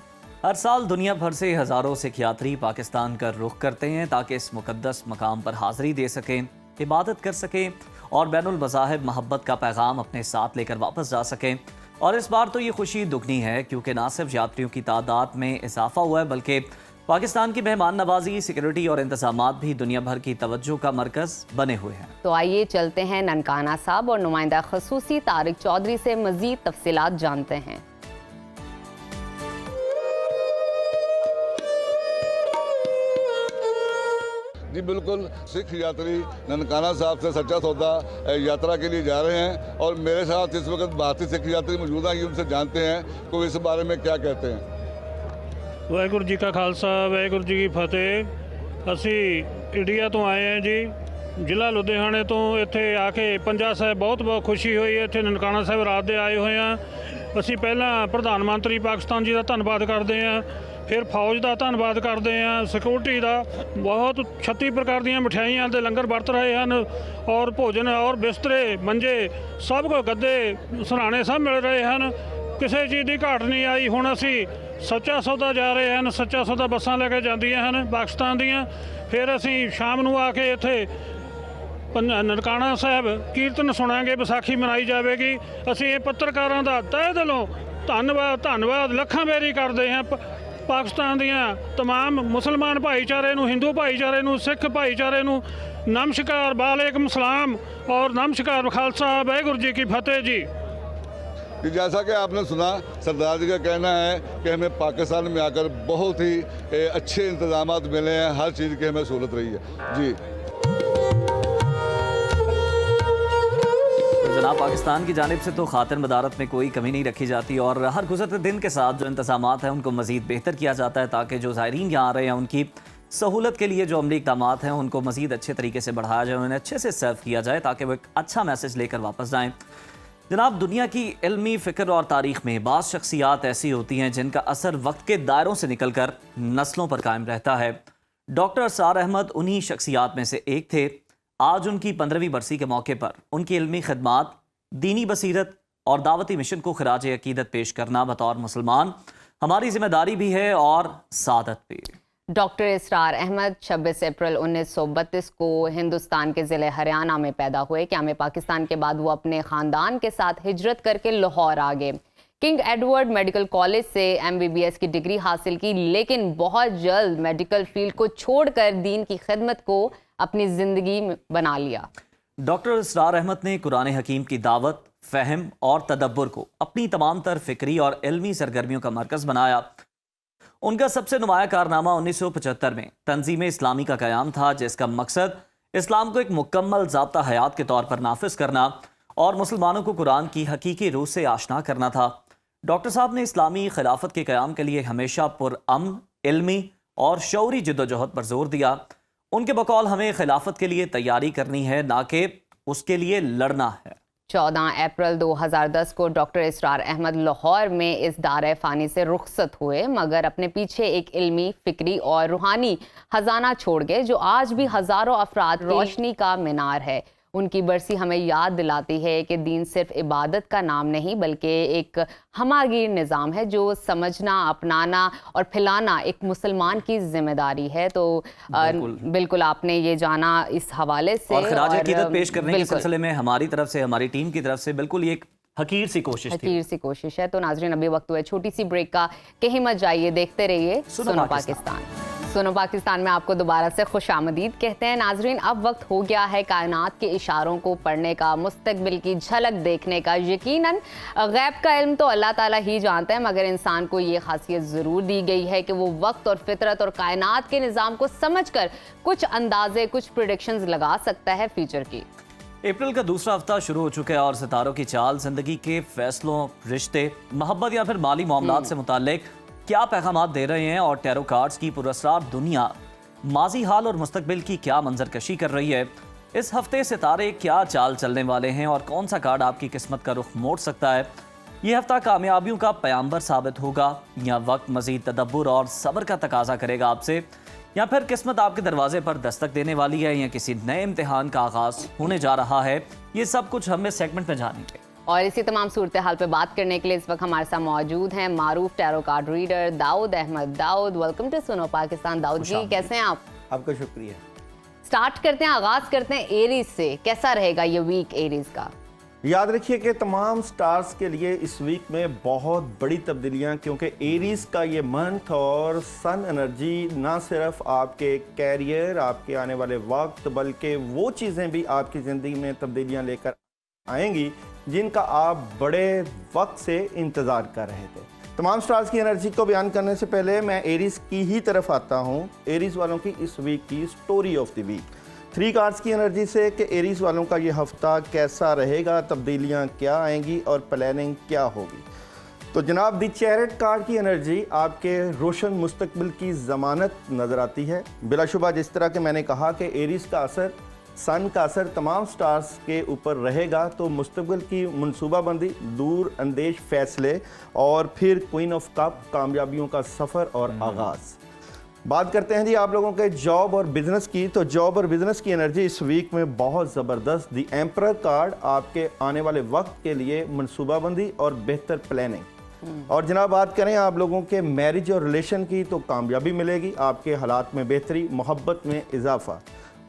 हर साल दुनिया भर से हज़ारों सिख यात्री पाकिस्तान का रुख करते हैं ताकि इस मुकद्दस मकाम पर हाज़िरी दे सकें, इबादत कर सकें और बैनुल मज़ाहिब मोहब्बत का पैगाम अपने साथ लेकर वापस जा सकें। और इस बार तो ये खुशी दुगनी है क्योंकि ना सिर्फ यात्रियों की तादाद में इजाफा हुआ है बल्कि पाकिस्तान की मेहमान नवाजी, सिक्योरिटी और इंतजामात भी दुनिया भर की तवज्जो का मरकज़ बने हुए हैं। तो आइए चलते हैं ननकाना साहब और नुमाइंदा खसूसी तारिक चौधरी से मज़ीद तफसीलात जानते हैं। जी बिल्कुल, सिख यात्री ननकाना साहब से सच्चा सौदा यात्रा के लिए जा रहे हैं और मेरे साथ इस वक्त भारतीय सिख यात्री मौजूद हैं। ये उनसे जानते हैं कि वो इस बारे में क्या कहते हैं। ਵਾਹਿਗੁਰੂ ਜੀ ਕਾ ਖਾਲਸਾ ਵਾਹਿਗੁਰੂ ਜੀ ਕੀ ਫਤਿਹ। ਅਸੀਂ ਇੰਡੀਆ ਤੋਂ ਆਏ ਹਾਂ ਜੀ, ਜ਼ਿਲ੍ਹਾ ਲੁਧਿਆਣੇ ਤੋਂ। ਇੱਥੇ ਆ ਕੇ ਪੰਜਾ ਸਾਹਿਬ ਬਹੁਤ ਖੁਸ਼ੀ ਹੋਈ ਹੈ। ਇੱਥੇ ਨਨਕਾਣਾ ਸਾਹਿਬ ਰਾਤ ਦੇ ਆਏ ਹੋਏ ਹਾਂ। ਅਸੀਂ ਪਹਿਲਾਂ ਪ੍ਰਧਾਨ ਮੰਤਰੀ ਪਾਕਿਸਤਾਨ ਜੀ ਦਾ ਧੰਨਵਾਦ ਕਰਦੇ ਹਾਂ, ਫਿਰ ਫੌਜ ਦਾ ਧੰਨਵਾਦ ਕਰਦੇ ਹਾਂ, ਸਿਕਿਉਰਿਟੀ ਦਾ। ਬਹੁਤ 36 ਪ੍ਰਕਾਰ ਦੀਆਂ ਮਠਿਆਈਆਂ ਦੇ ਲੰਗਰ ਵਰਤ ਰਹੇ ਹਨ ਔਰ ਭੋਜਨ ਔਰ ਬਿਸਤਰੇ ਮੰਜੇ ਸਭ ਕੋ ਗੱਦੇ ਸਰਾਣੇ ਸਭ ਮਿਲ ਰਹੇ ਹਨ। ਕਿਸੇ ਚੀਜ਼ ਦੀ ਘਾਟ ਨਹੀਂ ਆਈ। ਹੁਣ ਅਸੀਂ ਸੱਚਾ ਸੌਦਾ ਜਾ ਰਹੇ ਹਨ। ਸੱਚਾ ਸੌਦਾ ਬੱਸਾਂ ਲੈ ਕੇ ਜਾਂਦੀਆਂ ਹਨ ਪਾਕਿਸਤਾਨ ਦੀਆਂ। ਫਿਰ ਅਸੀਂ ਸ਼ਾਮ ਨੂੰ ਆ ਕੇ ਇੱਥੇ ਨਨਕਾਣਾ ਸਾਹਿਬ ਕੀਰਤਨ ਸੁਣਾਂਗੇ, ਵਿਸਾਖੀ ਮਨਾਈ ਜਾਵੇਗੀ। ਅਸੀਂ ਇਹ ਪੱਤਰਕਾਰਾਂ ਦਾ ਤਹਿ ਦਿਲੋਂ ਧੰਨਵਾਦ ਲੱਖਾਂ ਬੇਰੀ ਕਰਦੇ ਹਾਂ। ਪਾਕਿਸਤਾਨ ਦੀਆਂ तमाम ਮੁਸਲਮਾਨ ਭਾਈਚਾਰੇ ਨੂੰ, ਹਿੰਦੂ ਭਾਈਚਾਰੇ ਨੂੰ, ਸਿੱਖ ਭਾਈਚਾਰੇ ਨੂੰ ਨਮਸਕਾਰ, ਵਾਲੇकुम सलाम और नमस्कार, खालसा, वाहिगुरू जी की फतेह जी। कि जैसा कि आपने सुना, सरदार जी का कहना है कि हमें पाकिस्तान में आकर बहुत ही अच्छे इंतजाम मिले हैं, हर चीज़ की हमें सहूलत रही है जी। तो जनाब, पाकिस्तान की जानिब से तो खातिर मदारत में कोई कमी नहीं रखी जाती और हर गुज़रते दिन के साथ जो इंतजामात हैं उनको मज़ीद बेहतर किया जाता है ताकि जो ज़ायरीन यहाँ आ रहे हैं उनकी सहूलत के लिए जो अमली इक़दामात हैं उनको मज़ीद अच्छे तरीके से बढ़ाया जाए, उन्हें अच्छे से सर्व किया जाए ताकि वो एक अच्छा मैसेज लेकर वापस जाएँ। जनाब, दुनिया की इल्मी फ़िक्र और तारीख़ में बाज़ शख्सियात ऐसी होती हैं जिनका असर वक्त के दायरों से निकल कर नस्लों पर कायम रहता है। डॉक्टर असरार अहमद उन्हीं शख्सियात में से एक थे। आज उनकी 15वीं बरसी के मौके पर उनकी इल्मी खिदमात, दीनी बसीरत और दावती मिशन को खराज अकीदत पेश करना बतौर मुसलमान हमारी ज़िम्मेदारी भी है और सादत भी। डॉक्टर इसरार अहमद 26 अप्रैल 1932 को हिंदुस्तान के ज़िले हरियाणा में पैदा हुए। क़याम पाकिस्तान के बाद वो अपने ख़ानदान के साथ हिजरत करके लाहौर आ गए। किंग एडवर्ड मेडिकल कॉलेज से MBBS की डिग्री हासिल की, लेकिन बहुत जल्द मेडिकल फील्ड को छोड़कर दीन की खिदमत को अपनी ज़िंदगी में बना लिया। डॉक्टर इसरार अहमद ने कुरान हकीम की दावत, फ़हम और तदब्बुर को अपनी तमाम तर फ़िक्री और इल्मी सरगर्मियों का मरकज़ बनाया। उनका सबसे नुमाया कारनामा 1975 में तंजीम इस्लामी का क़याम था, जिसका मकसद इस्लाम को एक मुकम्मल ज़ाब्ता हयात के तौर पर नाफिज करना और मुसलमानों को कुरान की हकीकी रूह से आशना करना था। डॉक्टर साहब ने इस्लामी खिलाफत के क़याम के लिए हमेशा पुरअमन, इल्मी और शऊरी जद्दोजहद पर जोर दिया। उनके बकौल हमें खिलाफत के लिए तैयारी करनी है, ना कि उसके लिए लड़ना है। 14 अप्रैल 2010 को डॉक्टर इसरार अहमद लाहौर में इस दायरे फ़ानी से रुखसत हुए, मगर अपने पीछे एक इल्मी, फ़िक्री और रूहानी खजाना छोड़ गए जो आज भी हज़ारों अफराद रोशनी का मीनार है। उनकी बरसी हमें याद दिलाती है कि दीन सिर्फ इबादत का नाम नहीं बल्कि एक हमागीर निज़ाम है जो समझना, अपनाना और फैलाना एक मुसलमान की जिम्मेदारी है। तो बिल्कुल आपने ये जाना इस हवाले से और खराज अकीदत पेश करने के सिलसिले में हमारी तरफ से, हमारी टीम की तरफ से बिल्कुल ये एक हकीर सी कोशिश थी। हकीर सी कोशिश है। तो नाजरीन अभी वक्त हुआ है छोटी सी ब्रेक का, कहीं मत जाइए, देखते रहिए सुनो पाकिस्तान। सुनो पाकिस्तान में आपको दोबारा से खुशामदीद कहते हैं। नाजरीन अब वक्त हो गया है कायनात के इशारों को पढ़ने का, मुस्तकबिल की झलक देखने का। यकीनन गैब का इल्म तो अल्लाह ताला ही जानते हैं, मगर इंसान को ये खासियत ज़रूर दी गई है कि वो वक्त और फितरत और कायनात के निज़ाम को समझकर कुछ अंदाजे, कुछ प्रेडिक्शंस लगा सकता है फ्यूचर की। अप्रैल का दूसरा हफ्ता शुरू हो चुका है और सितारों की चाल जिंदगी के फैसलों, रिश्ते, मोहब्बत या फिर माली मामलात से मुताल्लिक क्या पैगाम दे रहे हैं और टैरो कार्ड्स की पुरस्कार दुनिया माजी, हाल और मुस्तकबिल की क्या मंजरकशी कर रही है। इस हफ्ते सितारे क्या चाल चलने वाले हैं और कौन सा कार्ड आपकी किस्मत का रुख मोड़ सकता है। ये हफ्ता कामयाबियों का पैगाम्बर साबित होगा या वक्त मजीद तदब्बुर और सब्र का तकाजा करेगा आपसे, या फिर किस्मत आपके दरवाजे पर दस्तक देने वाली है या किसी नए इम्तिहान का आगाज होने जा रहा है। ये सब कुछ हम इस सेगमेंट में जानेंगे और इसी तमाम सूरत हाल पे बात करने के लिए इस वक्त हमारे साथ मौजूद हैं मारूफ tarot card reader Dawood Ahmed. Dawood, welcome to Suno Pakistan. Dawood जी, कैसे हैं आप? आपका शुक्रिया। स्टार्ट करते हैं, आगाज करते हैं एरीज से। कैसा रहेगा ये वीक एरीज का? याद रखिए कि तमाम स्टार्स के लिए इस वीक में बहुत बड़ी तब्दीलियां, क्योंकि एरीज का ये मंथ और सन एनर्जी ना सिर्फ आपके कैरियर, आपके आने वाले वक्त, बल्कि वो चीज़ें भी आपकी ज़िंदगी में तब्दीलियां लेकर आएंगी जिनका आप बड़े वक्त से इंतज़ार कर रहे थे। तमाम स्टार्स की एनर्जी को बयान करने से पहले मैं एरीज की ही तरफ आता हूँ। एरीज वालों की इस वीक की story of the week, 3 cards की एनर्जी से कि एरीज वालों का ये हफ्ता कैसा रहेगा, तब्दीलियाँ क्या आएंगी और प्लानिंग क्या होगी। तो जनाब दी चैरिट कार्ड की एनर्जी आपके रोशन मुस्तकबिल की ज़मानत नज़र आती है। बिलाशुबा जिस तरह के मैंने कहा कि एरीज का असर, सन का असर तमाम स्टार्स के ऊपर रहेगा, तो मुस्तकबिल की मनसूबाबंदी, दूर अंदेश फैसले और फिर क्वीन ऑफ कप, कामयाबियों का सफ़र और आगाज़। बात करते हैं जी आप लोगों के जॉब और बिजनेस की। तो जॉब और बिजनेस की एनर्जी इस वीक में बहुत ज़बरदस्त। दी एम्परर कार्ड आपके आने वाले वक्त के लिए मनसूबाबंदी और बेहतर प्लानिंग। और जनाब बात करें आप लोगों के मैरिज और रिलेशन की, तो कामयाबी मिलेगी, आपके हालात में बेहतरी, मोहब्बत में इजाफा।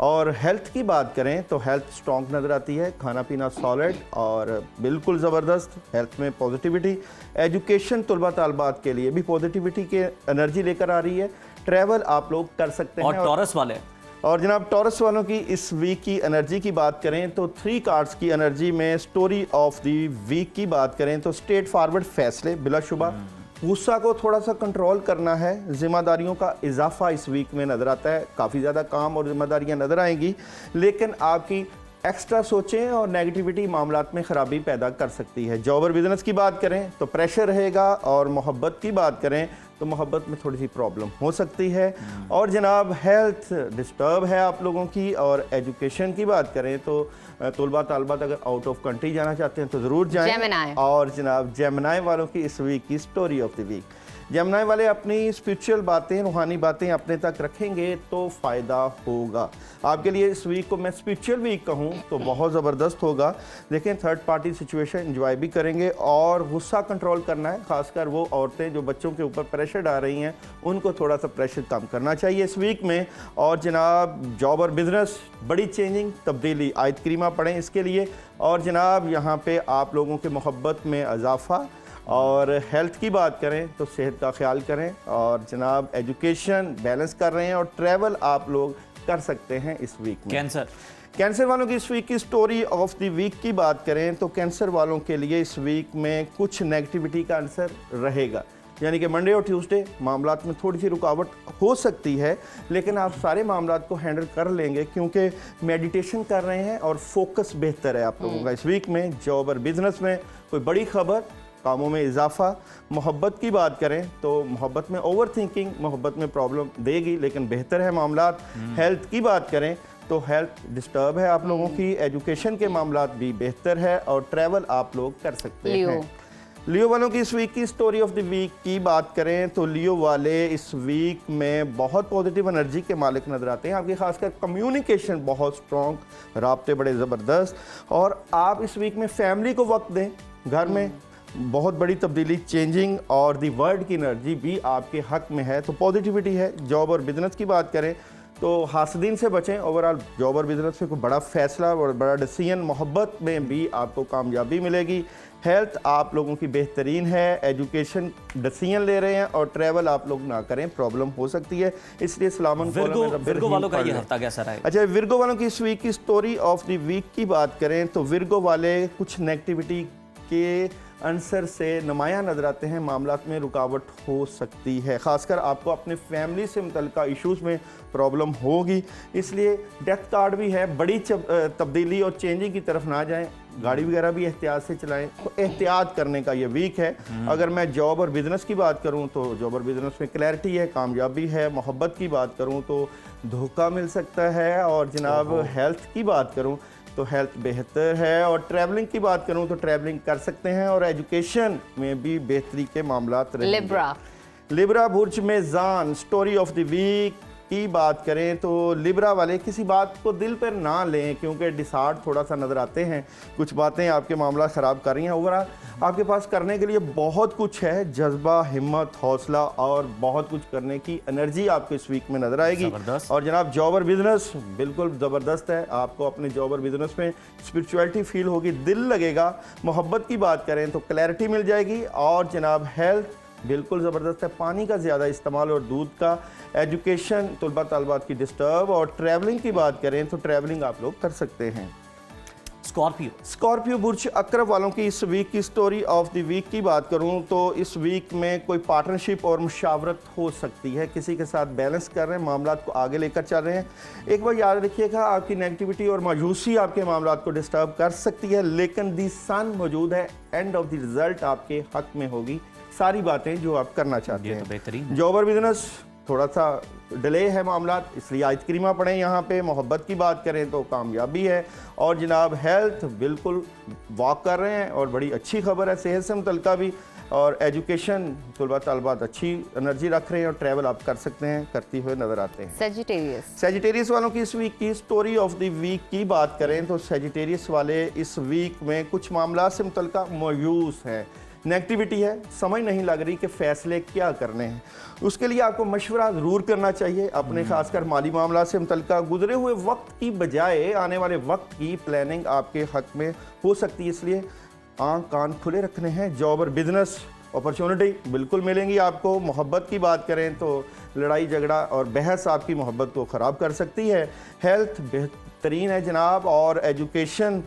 और हेल्थ की बात करें तो हेल्थ स्ट्रॉन्ग नज़र आती है, खाना पीना सॉलिड और बिल्कुल ज़बरदस्त, हेल्थ में पॉजिटिविटी। एजुकेशन तलबा तालबात के लिए भी पॉजिटिविटी के एनर्जी लेकर आ रही है। ट्रैवल आप लोग कर सकते हैं। और टॉरस वाले, और जनाब टॉरस वालों की इस वीक की एनर्जी की बात करें तो 3 कार्ड्स की एनर्जी में स्टोरी ऑफ द वीक की बात करें तो स्ट्रेट फॉरवर्ड फैसले, बिलाशुबा गुस्सा को थोड़ा सा कंट्रोल करना है। जिम्मेदारियों का इजाफा इस वीक में नज़र आता है, काफ़ी ज़्यादा काम और जिम्मेदारियां नज़र आएंगी, लेकिन आपकी एक्स्ट्रा सोचें और नेगेटिविटी मामलात में ख़राबी पैदा कर सकती है। जॉब और बिजनेस की बात करें तो प्रेशर रहेगा, और मोहब्बत की बात करें तो मोहब्बत में थोड़ी सी प्रॉब्लम हो सकती है। और जनाब हेल्थ डिस्टर्ब है आप लोगों की। और एजुकेशन की बात करें तो तलबा तालबात अगर आउट ऑफ कंट्री जाना चाहते हैं तो ज़रूर जाएं। जेमिनी। और जनाब जेमिनी वालों की इस वीक की story of the week, Gemini वाले अपनी स्पिरिचुअल बातें, रूहानी बातें अपने तक रखेंगे तो फ़ायदा होगा आपके लिए। इस वीक को मैं स्पिरिचुअल वीक कहूँ तो बहुत ज़बरदस्त होगा। देखें, थर्ड पार्टी सिचुएशन एंजॉय भी करेंगे और गुस्सा कंट्रोल करना है, खासकर वो औरतें जो बच्चों के ऊपर प्रेशर डाल रही हैं उनको थोड़ा सा प्रेशर कम करना चाहिए इस वीक में। और जनाब जॉब और बिजनेस बड़ी चेंजिंग, तब्दीली, आयत करीमा पढ़ें इसके लिए। और जनाब यहाँ पे आप लोगों के मोहब्बत में इजाफा। और हेल्थ की बात करें तो सेहत का ख्याल करें। और जनाब एजुकेशन बैलेंस कर रहे हैं और ट्रैवल आप लोग कर सकते हैं इस वीक में। कैंसर वालों की इस वीक की स्टोरी ऑफ द वीक की बात करें तो कैंसर वालों के लिए इस वीक में कुछ नेगेटिविटी का आंसर रहेगा, यानी कि मंडे और ट्यूसडे मामलात में थोड़ी सी रुकावट हो सकती है, लेकिन आप सारे मामलात को हैंडल कर लेंगे क्योंकि मेडिटेशन कर रहे हैं और फोकस बेहतर है आप लोगों का इस वीक में। जॉब और बिजनेस में कोई बड़ी खबर, कामों में इजाफा। मोहब्बत की बात करें तो मोहब्बत में ओवर थिंकिंग मोहब्बत में प्रॉब्लम देगी, लेकिन बेहतर है मामलात। हेल्थ की बात करें तो हेल्थ डिस्टर्ब है आप लोगों की। एजुकेशन के मामलात भी बेहतर है और ट्रैवल आप लोग कर सकते हैं। लियो वालों की इस वीक की स्टोरी ऑफ द वीक की बात करें तो लियो वाले इस वीक में बहुत पॉजिटिव एनर्जी के मालिक नज़र आते हैं। आपकी खासकर कम्युनिकेशन बहुत स्ट्रॉन्ग, राब्ते बड़े ज़बरदस्त। और आप इस वीक में फैमिली को वक्त दें, घर में बहुत बड़ी तब्दीली, चेंजिंग और दी वर्ल्ड की एनर्जी भी आपके हक में है, तो पॉजिटिविटी है। जॉब और बिजनेस की बात करें तो हासदीन से बचें। ओवरऑल जॉब और बिजनेस में कोई बड़ा फैसला और बड़ा डिसीजन, मोहब्बत में भी आपको कामयाबी मिलेगी। हेल्थ आप लोगों की बेहतरीन है, एजुकेशन डिसीजन ले रहे हैं और ट्रैवल आप लोग ना करें, प्रॉब्लम हो सकती है, इसलिए सलामन विर्गो वालों का ये हफ्ता कैसा रहेगा? अच्छा, विर्गो वालों की इस वीक की स्टोरी ऑफ द वीक की बात करें तो विर्गो वाले कुछ नेगेटिविटी के आंसर से नुमायाँ नजर आते हैं, मामलात में रुकावट हो सकती है, खासकर आपको अपने फैमिली से मुतल्लिका इश्यूज़ में प्रॉब्लम होगी, इसलिए डेथ कार्ड भी है। बड़ी तब्दीली और चेंजिंग की तरफ ना जाएं, गाड़ी वगैरह भी एहतियात से चलाएं, तो एहतियात करने का ये वीक है। अगर मैं जॉब और बिज़नेस की बात करूं तो जॉब और बिज़नेस में क्लैरिटी है, कामयाबी है। मोहब्बत की बात करूं तो धोखा मिल सकता है, और जनाब हेल्थ की बात करूं तो हेल्थ बेहतर है, और ट्रैवलिंग की बात करूं तो ट्रैवलिंग कर सकते हैं, और एजुकेशन में भी बेहतरी के मामलात रहेंगे। लिब्रा बुर्ज में जान स्टोरी ऑफ द वीक की बात करें तो लिब्रा वाले किसी बात को दिल पर ना लें, क्योंकि डिसार्ड थोड़ा सा नज़र आते हैं, कुछ बातें आपके मामला ख़राब कर रही हैं। ओवरऑल आपके पास करने के लिए बहुत कुछ है, जज्बा, हिम्मत, हौसला और बहुत कुछ करने की एनर्जी आपको इस वीक में नज़र आएगी। और जनाब जॉब और बिज़नेस बिल्कुल ज़बरदस्त है, आपको अपने जॉब और बिज़नेस में स्पिरिचुअलिटी फील होगी, दिल लगेगा। मोहब्बत की बात करें तो क्लैरिटी मिल जाएगी, और जनाब हेल्थ बिल्कुल ज़बरदस्त है, पानी का ज़्यादा इस्तेमाल और दूध का। एजुकेशन तलबा तलबात की डिस्टर्ब, और ट्रैवलिंग की बात करें तो ट्रैवलिंग आप लोग कर सकते हैं। स्कॉर्पियो बुर्ज अक्रब वालों की इस वीक की स्टोरी ऑफ द वीक की बात करूं तो इस वीक में कोई पार्टनरशिप और मुशावरत हो सकती है, किसी के साथ बैलेंस कर रहे हैं, मामलात को आगे लेकर चल रहे हैं। एक बार याद रखिएगा, आपकी नेगेटिविटी और मायूसी आपके मामलात को डिस्टर्ब कर सकती है, लेकिन दी सन मौजूद है, एंड ऑफ द रिजल्ट आपके हक में होगी सारी बातें जो आप करना चाहते हैं। तो बेहतरीन। जॉब और बिजनेस थोड़ा सा डिले है मामलात, इसलिए आयत करीमा पढ़ें यहाँ पे। मोहब्बत की बात करें तो कामयाबी है, और जनाब हेल्थ बिल्कुल वॉक कर रहे हैं और बड़ी अच्छी खबर है, सेहत से मुतल्लिका भी। और एजुकेशन तलबा तलबात अच्छी एनर्जी रख रहे हैं, और ट्रैवल आप कर सकते हैं, करती हुए नज़र आते हैं। सेजिटेरियस वालों की इस वीक की स्टोरी ऑफ द वीक की बात करें तो सेजिटेरियस वाले इस वीक में कुछ मामला से मुतल्लिका मायूस हैं, नेगेटिविटी है, समझ नहीं लग रही कि फ़ैसले क्या करने हैं। उसके लिए आपको मशवरा ज़रूर करना चाहिए अपने, खासकर माली मामला से मुतल्लिका। गुजरे हुए वक्त की बजाय आने वाले वक्त की प्लानिंग आपके हक में हो सकती है, इसलिए आँख कान खुले रखने हैं। जॉब और बिजनेस अपॉर्चुनिटी बिल्कुल मिलेंगी आपको। मोहब्बत की बात करें तो लड़ाई झगड़ा और बहस आपकी मोहब्बत को ख़राब कर सकती है। हेल्थ बेहतरीन है जनाब, और एजुकेशन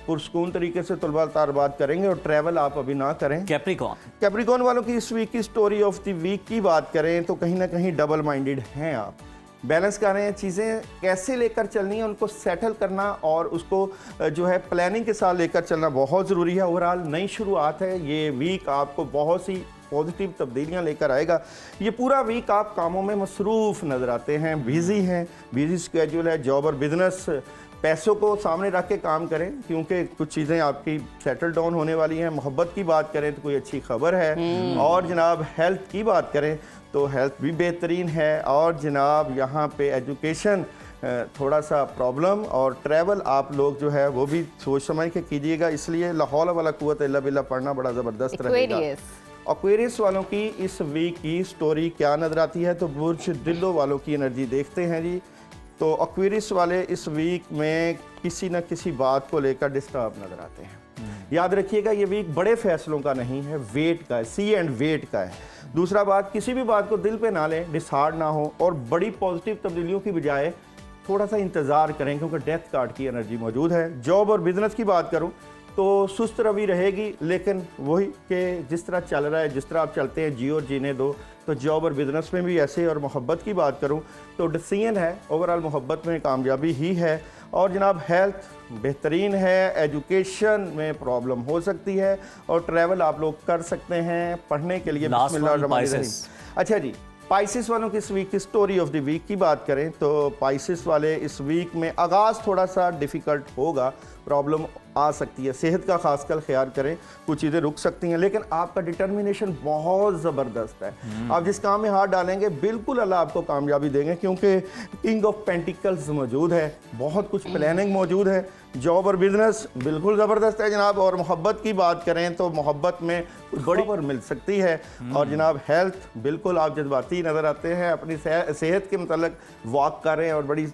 पुरस्कून तरीके से तलबा तारबात करेंगे, और ट्रैवल आप अभी ना करें। कैप्रिकॉन वालों की इस वीक की स्टोरी ऑफ द वीक की बात करें तो कहीं ना कहीं डबल माइंडेड हैं आप, बैलेंस कर रहे हैं, चीज़ें कैसे लेकर चलनी है उनको सेटल करना, और उसको जो है प्लानिंग के साथ लेकर चलना बहुत ज़रूरी है। ओवरऑल नई शुरुआत है, ये वीक आपको बहुत सी पॉजिटिव तब्दीलियाँ लेकर आएगा। ये पूरा वीक आप कामों में मसरूफ़ नज़र आते हैं, बिज़ी हैं, बिज़ी स्केड्यूल है। जॉब और बिजनेस पैसों को सामने रख के काम करें, क्योंकि कुछ चीज़ें आपकी सेटल डाउन होने वाली हैं। मोहब्बत की बात करें तो कोई अच्छी खबर है, और जनाब हेल्थ की बात करें तो हेल्थ भी बेहतरीन है, और जनाब यहाँ पे एजुकेशन थोड़ा सा प्रॉब्लम, और ट्रैवल आप लोग जो है वो भी सोच समझ के कीजिएगा, इसलिए ला हौला वला कुव्वत इल्ला बिल्लाह पढ़ना बड़ा ज़बरदस्त रहेगा। एक्वेरियस वालों की इस वीक की स्टोरी क्या नज़र आती है तो बुर्ज दिल्लो वालों की एनर्जी देखते हैं जी। तो एक्वेरियस वाले इस वीक में किसी न किसी बात को लेकर डिस्टर्ब नज़र आते हैं। याद रखिएगा, ये वीक बड़े फैसलों का नहीं है, वेट का है, सी एंड वेट का है। दूसरा बात, किसी भी बात को दिल पे ना लें, डिसहार्ड ना हो, और बड़ी पॉजिटिव तब्दीलियों की बजाय थोड़ा सा इंतज़ार करें, क्योंकि डेथ कार्ड की एनर्जी मौजूद है। जॉब और बिजनेस की बात करूँ तो सुस्त रवि रहेगी, लेकिन वही कि जिस तरह चल रहा है, जिस तरह आप चलते हैं, जियो और जीने दो। तो जॉब और बिजनेस में भी ऐसे। और मोहब्बत की बात करूं तो डिसीजन है, ओवरऑल मोहब्बत में कामयाबी ही है। और जनाब हेल्थ बेहतरीन है, एजुकेशन में प्रॉब्लम हो सकती है, और ट्रैवल आप लोग कर सकते हैं पढ़ने के लिए। अच्छा जी, पाइसिस वालों की इस वीक की स्टोरी ऑफ द वीक की बात करें तो पाइसिस वाले इस वीक में आगाज़ थोड़ा सा डिफ़िकल्ट होगा, प्रॉब्लम आ सकती है। सेहत का खासकर ख्याल करें, कुछ चीज़ें रुक सकती हैं, लेकिन आपका डिटर्मिनेशन बहुत ज़बरदस्त है। आप जिस काम में हाथ डालेंगे बिल्कुल अल्लाह आपको कामयाबी देंगे, क्योंकि किंग ऑफ पेंटिकल्स मौजूद है, बहुत कुछ प्लानिंग मौजूद है। जॉब और बिजनेस बिल्कुल ज़बरदस्त है जनाब। और मोहब्बत की बात करें तो मोहब्बत में बड़ी खबर मिल सकती है। और जनाब हेल्थ बिल्कुल आप जज्बाती नज़र आते हैं, अपनी सेहत के मतलब वॉक करें और बड़ी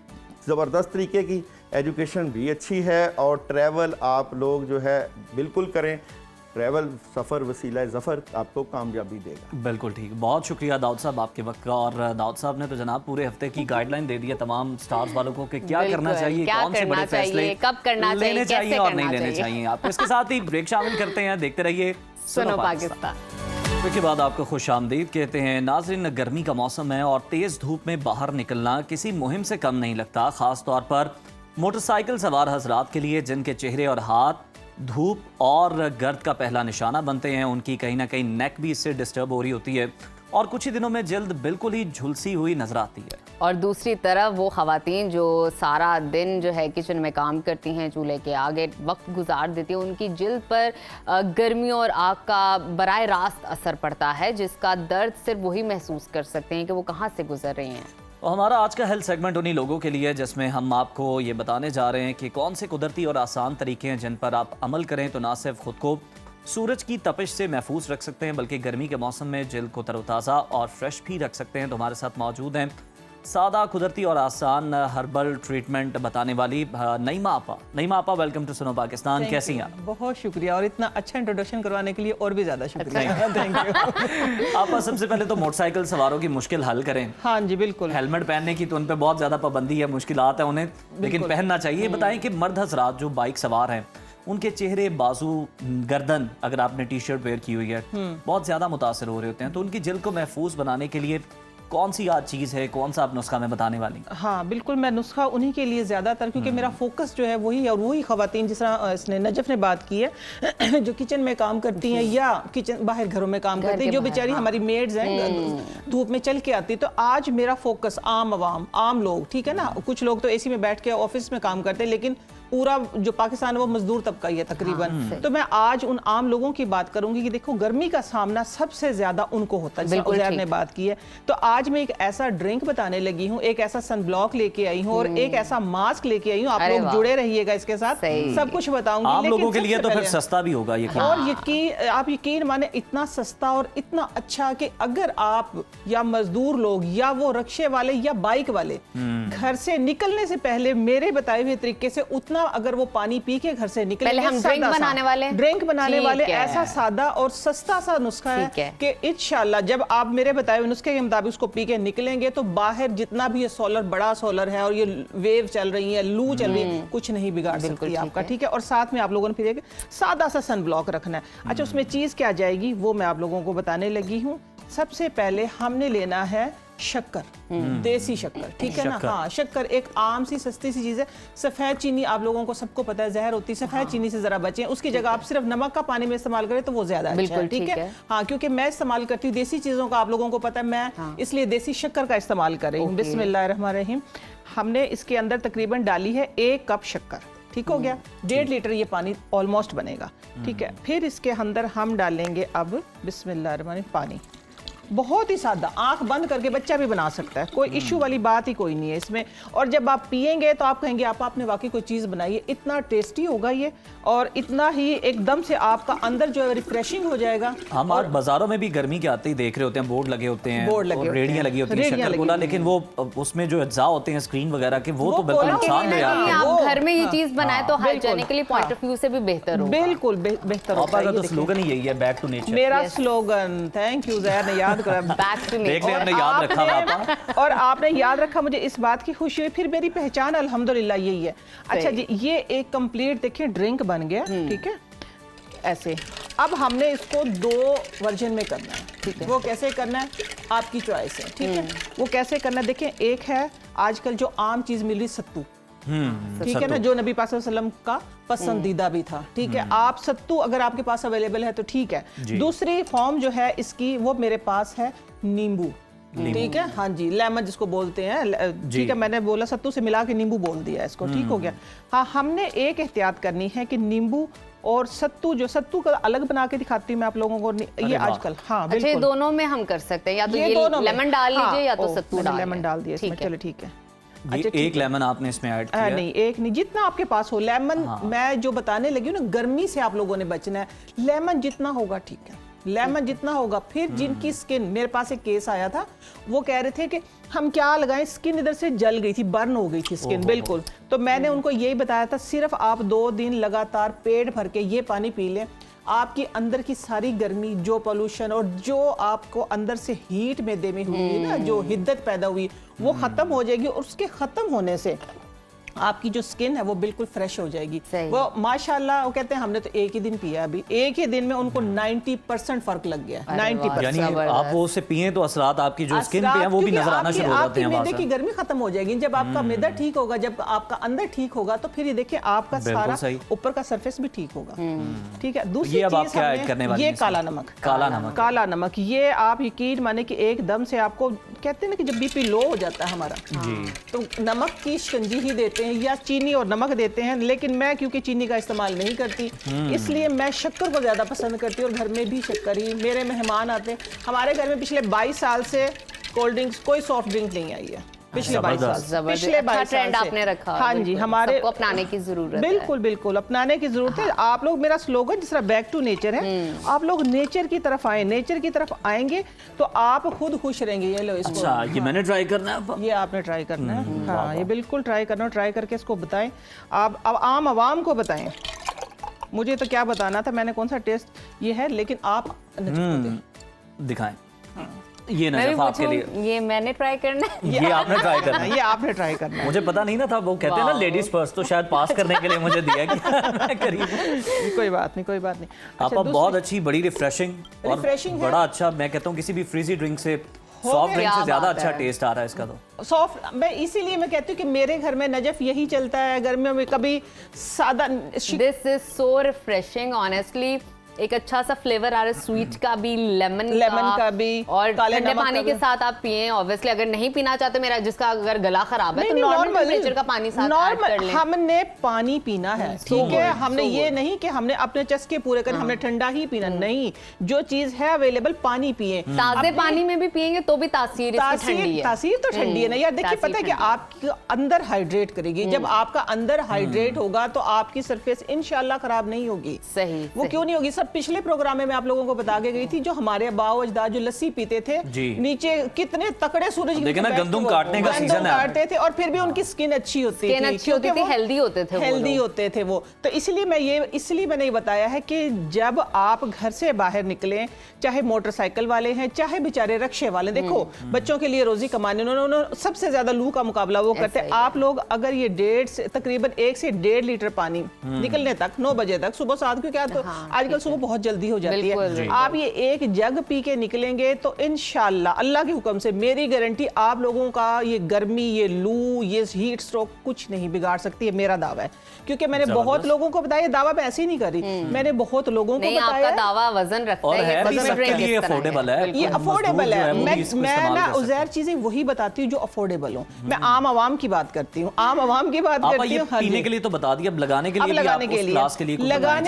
ज़बरदस्त तरीके की एजुकेशन भी अच्छी है। और ट्रैवल आप लोग जो है बिल्कुल करें, ट्रैवल सफ़र वसीला ज़फ़र आपको कामयाबी देगा। बिल्कुल ठीक, बहुत शुक्रिया दाऊद साहब आपके वक्त का। और दाऊद साहब ने तो जनाब पूरे हफ्ते की गाइडलाइन दे दी है तमाम स्टार्स वालों को कि क्या करना चाहिए, कौन से बड़े फैसले कब करना लेने चाहिए और नहीं लेने चाहिए। चाहिए। आप इसके साथ ही ब्रेक शामिल करते हैं, देखते रहिए सुनो पाकिस्तान। ब्रेक के बाद आपको खुशामदीद कहते हैं। नाज़रीन, गर्मी का मौसम है और तेज़ धूप में बाहर निकलना किसी मुहिम से कम नहीं लगता, ख़ास तौर पर मोटरसाइकिल सवार हजरात के लिए जिनके चेहरे और हाथ धूप और गर्द का पहला निशाना बनते हैं। उनकी कहीं ना कहीं नेक भी इससे डिस्टर्ब हो रही होती है और कुछ ही दिनों में जल्द बिल्कुल ही झुलसी हुई नजर आती है। और दूसरी तरफ वो ख़वातीन जो सारा दिन जो है किचन में काम करती हैं, चूल्हे के आगे वक्त गुजार देती हैं, उनकी जिल्द पर गर्मी और आग का बराह रास्त असर पड़ता है, जिसका दर्द सिर्फ वही महसूस कर सकते हैं कि वो कहाँ से गुजर रही हैं। तो हमारा आज का हेल्थ सेगमेंट उन्हीं लोगों के लिए जिसमें हम आपको ये बताने जा रहे हैं कि कौन से कुदरती और आसान तरीके हैं जिन पर आप अमल करें तो ना सिर्फ खुद को सूरज की तपिश से महफूज रख सकते हैं बल्कि गर्मी के मौसम में जिल्द को तरोताज़ा और फ्रेश भी रख सकते हैं। तो हमारे साथ मौजूद हैं सादा, कुदरती और आसान हर्बल ट्रीटमेंट बताने वाली नईमा आपा। नईमा आपा, वेलकम टू सुनो पाकिस्तान। कैसी हैं आप? बहुत शुक्रिया, और इतना अच्छा इंट्रोडक्शन करवाने के लिए और भी ज़्यादा शुक्रिया। Thank you. आपा, सबसे पहले तो मोटरसाइकिल सवारों की मुश्किल हल करें। हाँ जी बिल्कुल। हेलमेट पहनने की तो उन पर बहुत ज़्यादा पाबंदी है, मुश्किलात है उन्हें, लेकिन पहनना चाहिए। बताएं कि मर्द हजरात जो बाइक सवार हैं उनके चेहरे, बाजू, गर्दन, अगर आपने टी शर्ट वेयर की हुई है, बहुत ज़्यादा मुतासर हो रहे होते हैं, तो उनकी जिल्द को महफूज बनाने के लिए कौन सी आज चीज़ है, कौन सा आप नुस्खा में बताने वाली? हाँ बिल्कुल, मैं नुस्खा उन्हीं के लिए ज़्यादातर, क्योंकि मेरा फोकस जो है वही, और वही ख़वातीन जिस तरह इसने नजफ़ ने बात की है जो किचन में काम करती हैं या किचन बाहर घरों में काम करती हैं, जो बेचारी हमारी मेड्स हैं धूप में चल के आती, तो आज मेरा फोकस आम आवाम, आम लोग, ठीक है ना। कुछ लोग तो एसी में बैठ के ऑफिस में काम करते हैं, लेकिन पूरा जो पाकिस्तान है वो मजदूर तबका ही है तकरीबन। तो मैं आज उन आम लोगों की बात करूंगी कि देखो गर्मी का सामना सबसे ज्यादा उनको होता है, जैसे उज़ैर ने बात की है। तो आज मैं एक ऐसा ड्रिंक बताने लगी हूँ, एक ऐसा सनब्लॉक लेके आई हूँ और एक ऐसा मास्क लेके आई हूँ। आप लोग जुड़े रहिएगा इसके साथ, सब कुछ बताऊंगी। आम लोगों के लिए तो फिर सस्ता भी होगा ये। और आप यकीन माने इतना सस्ता और इतना अच्छा कि अगर आप या मजदूर लोग या वो रिक्शे वाले या बाइक वाले घर से निकलने से पहले मेरे बताए हुए तरीके से उतना अगर वो पानी पी के घर से निकले, पहले हम ड्रिंक बनाने वाले ऐसा सादा और सस्ता सा नुस्खा है कि इंशाल्लाह जब आप मेरे बताए हुए नुस्खे के मुताबिक उसको पी के निकलेंगे तो बाहर जितना भी ये सोलर, बड़ा सोलर है और ये वेव चल रही है, लू चल रही है, कुछ नहीं बिगाड़ सकती आपका, ठीक है। और साथ में आप लोगों ने फिर एक सादा सा सन ब्लॉक रखना है। अच्छा, उसमें चीज क्या जाएगी वो मैं आप लोगों को बताने लगी हूँ। सबसे पहले हमने लेना है शक्कर, देसी शक्कर, ठीक है ना। हाँ, शक्कर एक आम सी सस्ती सी चीज़ है। सफ़ेद चीनी आप लोगों को सबको पता है जहर होती है, सफ़ेद चीनी से ज़रा बचें। उसकी जगह आप सिर्फ नमक का पानी में इस्तेमाल करें तो वो ज़्यादा अच्छा है, ठीक है। हाँ, क्योंकि मैं इस्तेमाल करती हूँ देसी चीज़ों का, आप लोगों को पता है, मैं इसलिए देसी शक्कर का इस्तेमाल कर रही हूँ। बिस्मिल्लाहिर्रहमानिर्रहीम। हमने इसके अंदर तकरीबन डाली है 1 कप शक्कर, ठीक हो गया। 1.5 लीटर ये पानी ऑलमोस्ट बनेगा, ठीक है। फिर इसके अंदर हम डालेंगे अब बिस्मिल्लाहिर्रहमानिर्रहीम पानी, बहुत ही सादा, आंख बंद करके बच्चा भी बना सकता है, कोई इश्यू वाली बात ही कोई नहीं है इसमें। और जब आप पिएंगे तो आप कहेंगे आपने वाकई कोई चीज़ बनाई है। इतना टेस्टी होगा ये और इतना ही एकदम से आपका अंदर जो है रिफ्रेशिंग हो जाएगा। हम और बाजारों में भी गर्मी के आते ही देख रहे होते हैं, बोर्ड लगे होते हैं, रेडियां लगी होती हैं शक्कर कोला, लेकिन वो उसमें जो अज्जा होते हैं स्क्रीन वगैरह के, वो तो बिल्कुल नुकसान है। आप घर में ये चीज़ बनाए तो हाइजीनिकली पॉइंट ऑफ व्यू से भी बेहतर होगा। बिल्कुल बेहतर होगा। तो स्लोगन ही यही है, बैक टू नेचर मेरा स्लोगन। थैंक यू ज़हर ने याद करा, बैक टू देख ले, हमने याद रखा। और आपने याद रखा, मुझे इस बात की खुशी हुई। फिर मेरी पहचान अल्हम्दुलिल्लाह यही है। अच्छा जी, ये एक कंप्लीट देखिए ड्रिंक बन गया, ठीक है, ऐसे। अब हमने इसको 2 वर्जन में करना है, ठीक है। वो कैसे करना है आपकी चॉइस है, ठीक है। वो कैसे करना है देखें, एक है आजकल जो आम चीज मिल रही सत्तू, ठीक है ना, जो नबी पाक सल्लल्लाहु अलैहि वसल्लम का पसंदीदा भी था, ठीक है। आप सत्तू अगर आपके पास अवेलेबल है तो ठीक है। दूसरी फॉर्म जो है इसकी वो मेरे पास है नींबू, ठीक है, हाँ जी, लेमन जिसको बोलते हैं, ठीक है, मैंने बोला सत्तू से मिला के नींबू बोल दिया इसको, ठीक हो गया। हाँ, हमने एक एहतियात करनी है कि नींबू और सत्तू, जो सत्तू का अलग बना के दिखाती हूँ मैं आप लोगों को, ये आजकल, हाँ अच्छा, ये दोनों में हम कर सकते हैं, या तो ये लेमन डाल लीजिए या तो सत्तू डाल, लेमन डाल दिया इसमें, चलो ठीक है। अच्छा, एक लेमन आपने इसमें ऐड किया? नहीं, एक नहीं, जितना आपके पास हो लेमन। मैं जो बताने लगी हूँ ना, गर्मी से आप लोगों ने बचना है, लेमन जितना होगा ठीक है, लेमन जितना होगा। फिर जिनकी स्किन, मेरे पास एक केस आया था, वो कह रहे थे कि हम क्या लगाएं, स्किन इधर से जल गई थी, बर्न हो गई थी स्किन बिल्कुल। तो मैंने उनको यही बताया था, सिर्फ आप 2 दिन लगातार पेट भर के ये पानी पी लें, आपकी अंदर की सारी गर्मी, जो पोल्यूशन और जो आपको अंदर से हीट में दे में हुई है ना, जो हिद्दत पैदा हुई, वो खत्म हो जाएगी। और उसके खत्म होने से आपकी जो स्किन है वो बिल्कुल फ्रेश हो जाएगी। वो माशाल्लाह, वो कहते हैं हमने तो एक ही दिन पिया, अभी एक ही दिन में उनको 90% फर्क लग गया। 90%। यानी आप वो उससे पिए तो असरात आपकी जो स्किन पे है वो भी नजर आना शुरू हो जाते हैं। मैदे की गर्मी खत्म हो जाएगी जब आपका मैदा ठीक होगा, जब आपका अंदर ठीक होगा, तो फिर ये देखिए आपका सारा ऊपर का सरफेस भी ठीक होगा। ठीक है। दूसरी चीज ये काला नमक, काला नमक, ये आप यकीन माने कि एकदम से आपको कहते हैं ना कि जब बीपी लो हो जाता है हमारा, तो नमक की शिकंजी ही देते हैं या चीनी और नमक देते हैं। लेकिन मैं क्योंकि चीनी का इस्तेमाल नहीं करती, इसलिए मैं शक्कर को ज्यादा पसंद करती हूँ, और घर में भी शक्कर ही। मेरे मेहमान आते हैं हमारे घर में, पिछले 22 साल से कोल्ड ड्रिंक्स, कोई सॉफ्ट ड्रिंक नहीं आई है पिछले 22 साल। पिछले 22 ट्रेंड आपने रखा। हाँ जी, हमारे अपनाने की जरूरत है। बिल्कुल बिल्कुल अपनाने की जरूरत है। आप लोग, मेरा स्लोगन जिस तरह बैक टू नेचर है, आप लोग नेचर की तरफ आए, नेचर की तरफ आएंगे तो आप खुद खुश रहेंगे। ये लो इसको। अच्छा, ये मैंने ट्राई करना है, ये आपने ट्राई करना है। हाँ, ये बिल्कुल ट्राई करना, ट्राई करके इसको बताएं आप। अब आम आवाम को बताएं, मुझे तो क्या बताना था, मैंने कौन सा टेस्ट ये है, लेकिन आप दिखाएं। ये नजफ आपके लिए, ये मैंने ट्राई करना है, ये आपने ट्राई करना है, ये आपने ट्राई करना है। मुझे पता नहीं ना था, वो कहते हैं ना लेडीज फर्स्ट, तो शायद पास करने के लिए मुझे दिया कि मैं करीब। कोई बात नहीं, कोई बात नहीं। आपका बहुत अच्छी, बड़ी रिफ्रेशिंग और बड़ा अच्छा, मैं कहता हूँ किसी भी फ्रीजी ड्रिंक से, सॉफ्ट ड्रिंक से ज्यादा अच्छा टेस्ट आ रहा है इसका। तो सॉफ्ट, मैं इसीलिए मैं कहती हूँ कि मेरे घर में नजफ यही चलता है गर्मियों में, कभी सादा। This is so refreshing honestly. एक अच्छा सा फ्लेवर आ रहा है, स्वीट का भी, लेमन का भी, और ठंडे पानी के साथ आप पिए। ऑब्वियसली अगर नहीं पीना चाहते, मेरा जिसका अगर गला खराब है, तो नॉर्मल टेम्परेचर का पानी साथ ऐड कर लें। हमने पानी पीना है, ठीक है। हमने ये नहीं कि हमने अपने चस्के पूरे करने, हमने ठंडा ही पीना नहीं, जो चीज है अवेलेबल पानी पिए। ताजे पानी में भी पिएंगे तो भी तासीर ठंडी है। तासीर तो ठंडी है ना यार। देखिए, पता है कि आपके अंदर हाइड्रेट करेगी। जब आपका अंदर हाइड्रेट होगा तो आपकी सरफेस इंशाल्लाह खराब नहीं होगी। सही, वो क्यों नहीं होगी? सब पिछले प्रोग्राम में मैं आप लोगों को बता के गई थी, जो हमारे बाओ अजदाद जो लस्सी पीते थे, नीचे कितने तकड़े सूरज देखिए ना, गंदम काटने का सीजन है, काटते थे और फिर भी उनकी स्किन अच्छी होती थी, हेल्दी होते थे वो। तो इसलिए मैंने ये बताया है कि जब आप घर से बाहर निकलें, चाहे मोटरसाइकिल वाले हैं, चाहे बेचारे रिक्शे वाले, देखो बच्चों के लिए रोजी कमाने, उन्होंने सबसे ज्यादा लू का मुकाबला वो करते हैं। आप लोग अगर ये तकरीबन 1 से 1.5 लीटर पानी निकलने तक, 9 बजे तक, सुबह 7 को, क्या तो आजकल सुबह बहुत जल्दी हो जाती है, आप ये एक जग पी के निकलेंगे तो इंशाल्लाह अल्लाह के हुक्म से मेरी गारंटी, आप लोगों का ये गर्मी, ये लू, ये हीट स्ट्रोक कुछ नहीं बिगाड़ सकती है, मेरा दावा है। क्योंकि मैंने बहुत लोगों को बताया, दावा मैं ऐसे ही नहीं कर रही, मैंने बहुत लोगों को बताया। आपका दावा वजन रखता है, ये अफोर्डेबल है, ये अफोर्डेबल है। मैं ना उज़ैर चीजें वही बताती हूँ जो अफोर्डेबल हो। मैं आम आवाम की बात करती हूँ, आम आवाम की बात करती हूँ। पीने के लिए तो बता दिया, अब लगाने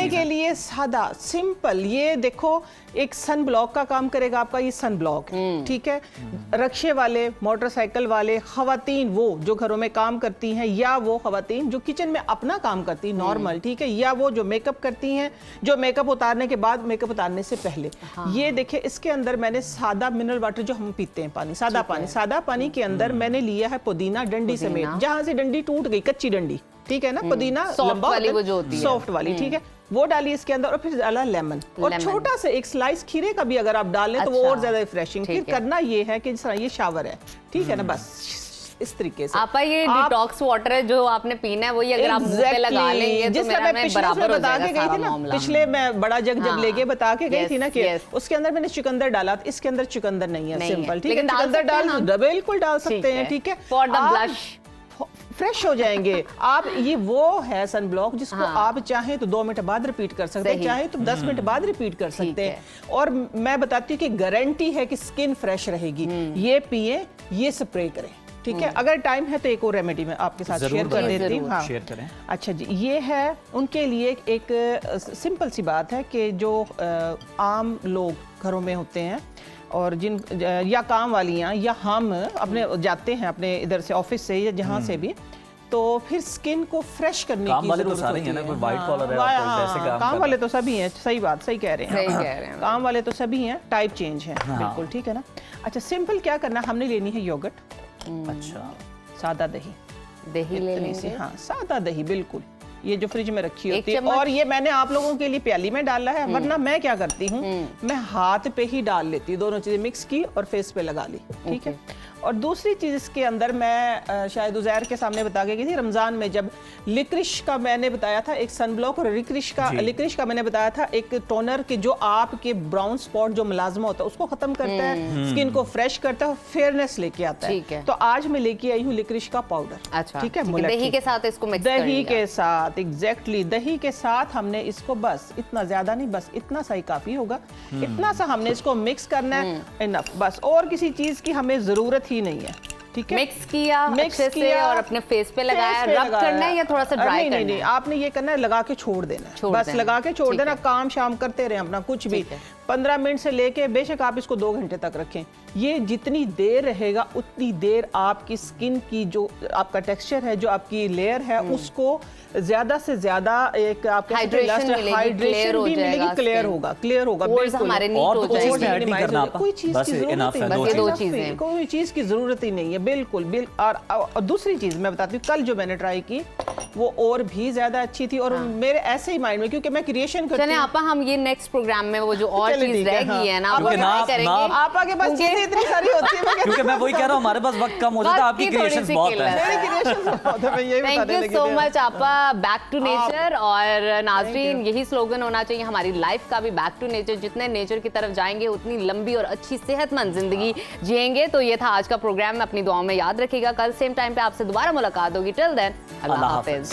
के लिए सादा सिंपल। ये देखो, एक सन ब्लॉक का काम करेगा आपका, ये सन ब्लॉक, ठीक है। रिक्शे वाले, मोटरसाइकिल वाले, खवातीन वो जो घरों में काम करती हैं, या वो खवातीन जो किचन में अपना काम करती हैं नॉर्मल, ठीक है, या वो जो मेकअप करती हैं, जो मेकअप उतारने के बाद, मेकअप उतारने से पहले। ये देखिए, इसके अंदर मैंने सादा मिनरल वाटर जो हम पीते हैं पानी, सादा पानी के अंदर मैंने लिया है पुदीना, डंडी समेत, जहां से डंडी टूट गई, कच्ची डंडी, ठीक है ना, पुदीना लंबा सॉफ्ट वाली, ठीक है, वो डाली इसके अंदर, और फिर डाला लेमन, और छोटा सा एक स्लाइस खीरे का भी अगर आप डाल लें तो वो और ज्यादा रिफ्रेशिंग। फिर करना ये है कि जिस तरह ये शावर है, ठीक है ना, बस इस तरीके से। आपका ये डिटॉक्स वाटर है जो आपने पीना है, वही अगर आप मुंह पे लगा लेंगे तो मेरा में बराबर हो जाएगा सारा मामला। पिछले मैं बड़ा जग जब लेके बता के गई थी ना कि उसके अंदर मैंने चुकंदर डाला, इसके अंदर चुकंदर नहीं है, सिंपल, ठीक है, चुकंदर बिल्कुल डाल सकते हैं, ठीक है, फॉर द ब्लश, फ्रेश हो जाएंगे आप। ये वो है सन ब्लॉक जिसको आप चाहें तो 2 मिनट बाद रिपीट कर सकते हैं, चाहे तो 10 मिनट बाद रिपीट कर सकते हैं। और मैं बताती हूँ कि गारंटी है कि स्किन फ्रेश रहेगी। ये पिए, ये स्प्रे करें, ठीक है। अगर टाइम है तो एक और रेमेडी मैं आपके साथ शेयर कर देती हूँ। हाँ, शेयर करें। अच्छा जी, ये है उनके लिए एक सिंपल सी बात है कि जो आम लोग घरों में होते हैं और जिन या काम वालियाँ या हम अपने जाते हैं अपने इधर से ऑफिस से या जहाँ से भी, तो फिर स्किन को फ्रेश करने की जरूरत होती है। ना, कोई वाइट कॉलर है और कोई वैसे काम वाले तो सभी हैं, सही बात, सही कह रहे हैं, सही कह रहे हैं। काम वाले तो सभी हैं, टाइप चेंज है, बिल्कुल ठीक है ना। अच्छा, सिंपल क्या करना, हमने लेनी है योगर्ट, अच्छा, सादा दही दही ले इतनी सी, लेंगे। हाँ सादा दही बिल्कुल, ये जो फ्रिज में रखी एक होती है। चम्मच? और ये मैंने आप लोगों के लिए प्याली में डाला है, वरना मैं क्या करती हूँ, मैं हाथ पे ही डाल लेती हूँ, दोनों चीजें मिक्स की और फेस पे लगा ली, ठीक है। और दूसरी चीज इसके अंदर मैं शायद उजैर के सामने बता के गई थी, रमजान में जब लिक्रिश का मैंने बताया था एक सनब्लॉक, और लिक्रिश का मैंने बताया था एक टोनर के जो आपके ब्राउन स्पॉट जो मुलाजमा होता है उसको खत्म करता है, स्किन को फ्रेश करता है, फेयरनेस लेके आता है। तो आज मैं लेके आई हूँ लिक्रिश का पाउडर, अच्छा, ठीक है। दही के साथ इसको मिक्स कर दही लिया। के साथ, एग्जैक्टली दही के साथ हमने इसको, बस इतना ज्यादा नहीं, बस इतना सा ही काफी होगा, इतना सा हमने इसको मिक्स करना है, इनफ, बस और किसी चीज की हमें जरूरत ही नहीं है, ठीक है। मिक्स किया अच्छे से और अपने फेस पे लगाया, रब करना है या थोड़ा सा ड्राई करना है? नहीं, आपने ये करना है, लगा के छोड़ देना है, बस लगा के छोड़ देना, काम शाम करते रहे अपना, कुछ भी 15 मिनट से लेके बेशक आप इसको 2 घंटे तक रखें। ये जितनी देर रहेगा उतनी देर आपकी स्किन की जो आपका टेक्सचर है, जो आपकी लेयर है, उसको ज्यादा से ज्यादा एक आपके हाइड्रेशन भी मिलेगी, क्लियर होगा बिल्कुल। और तो कोई चीज की जरूरत नहीं, कोई चीज की जरूरत ही नहीं है, बिल्कुल। और दूसरी चीज मैं बताती हूँ, कल जो मैंने ट्राई की वो और भी ज्यादा अच्छी थी, और मेरे ऐसे ही माइंड में, क्योंकि मैं क्रिएशन करती हूं। चलें आपा, हम ये नेक्स्ट प्रोग्राम में वो जो और चीज रह गई है ना, वो ट्राई करेंगे। आपा के पास चीजें इतनी सारी होती है, क्योंकि मैं वही कह रहा हूँ, हमारे पास वक्त कम हो जाता है, आपकी क्रिएशंस बहुत है। थैंक यू सो मच आपा। बैक टू नेचर, और नाजरीन यही स्लोगन होना चाहिए हमारी लाइफ का भी, बैक टू नेचर। जितने नेचर की तरफ जाएंगे उतनी लंबी और अच्छी सेहतमंद जिंदगी जिएंगे। तो ये था आज का प्रोग्राम, अपनी दुआओं में याद रखिएगा। कल सेम टाइम पे आपसे दोबारा मुलाकात होगी। टिल देन, अल्लाह हाफिज।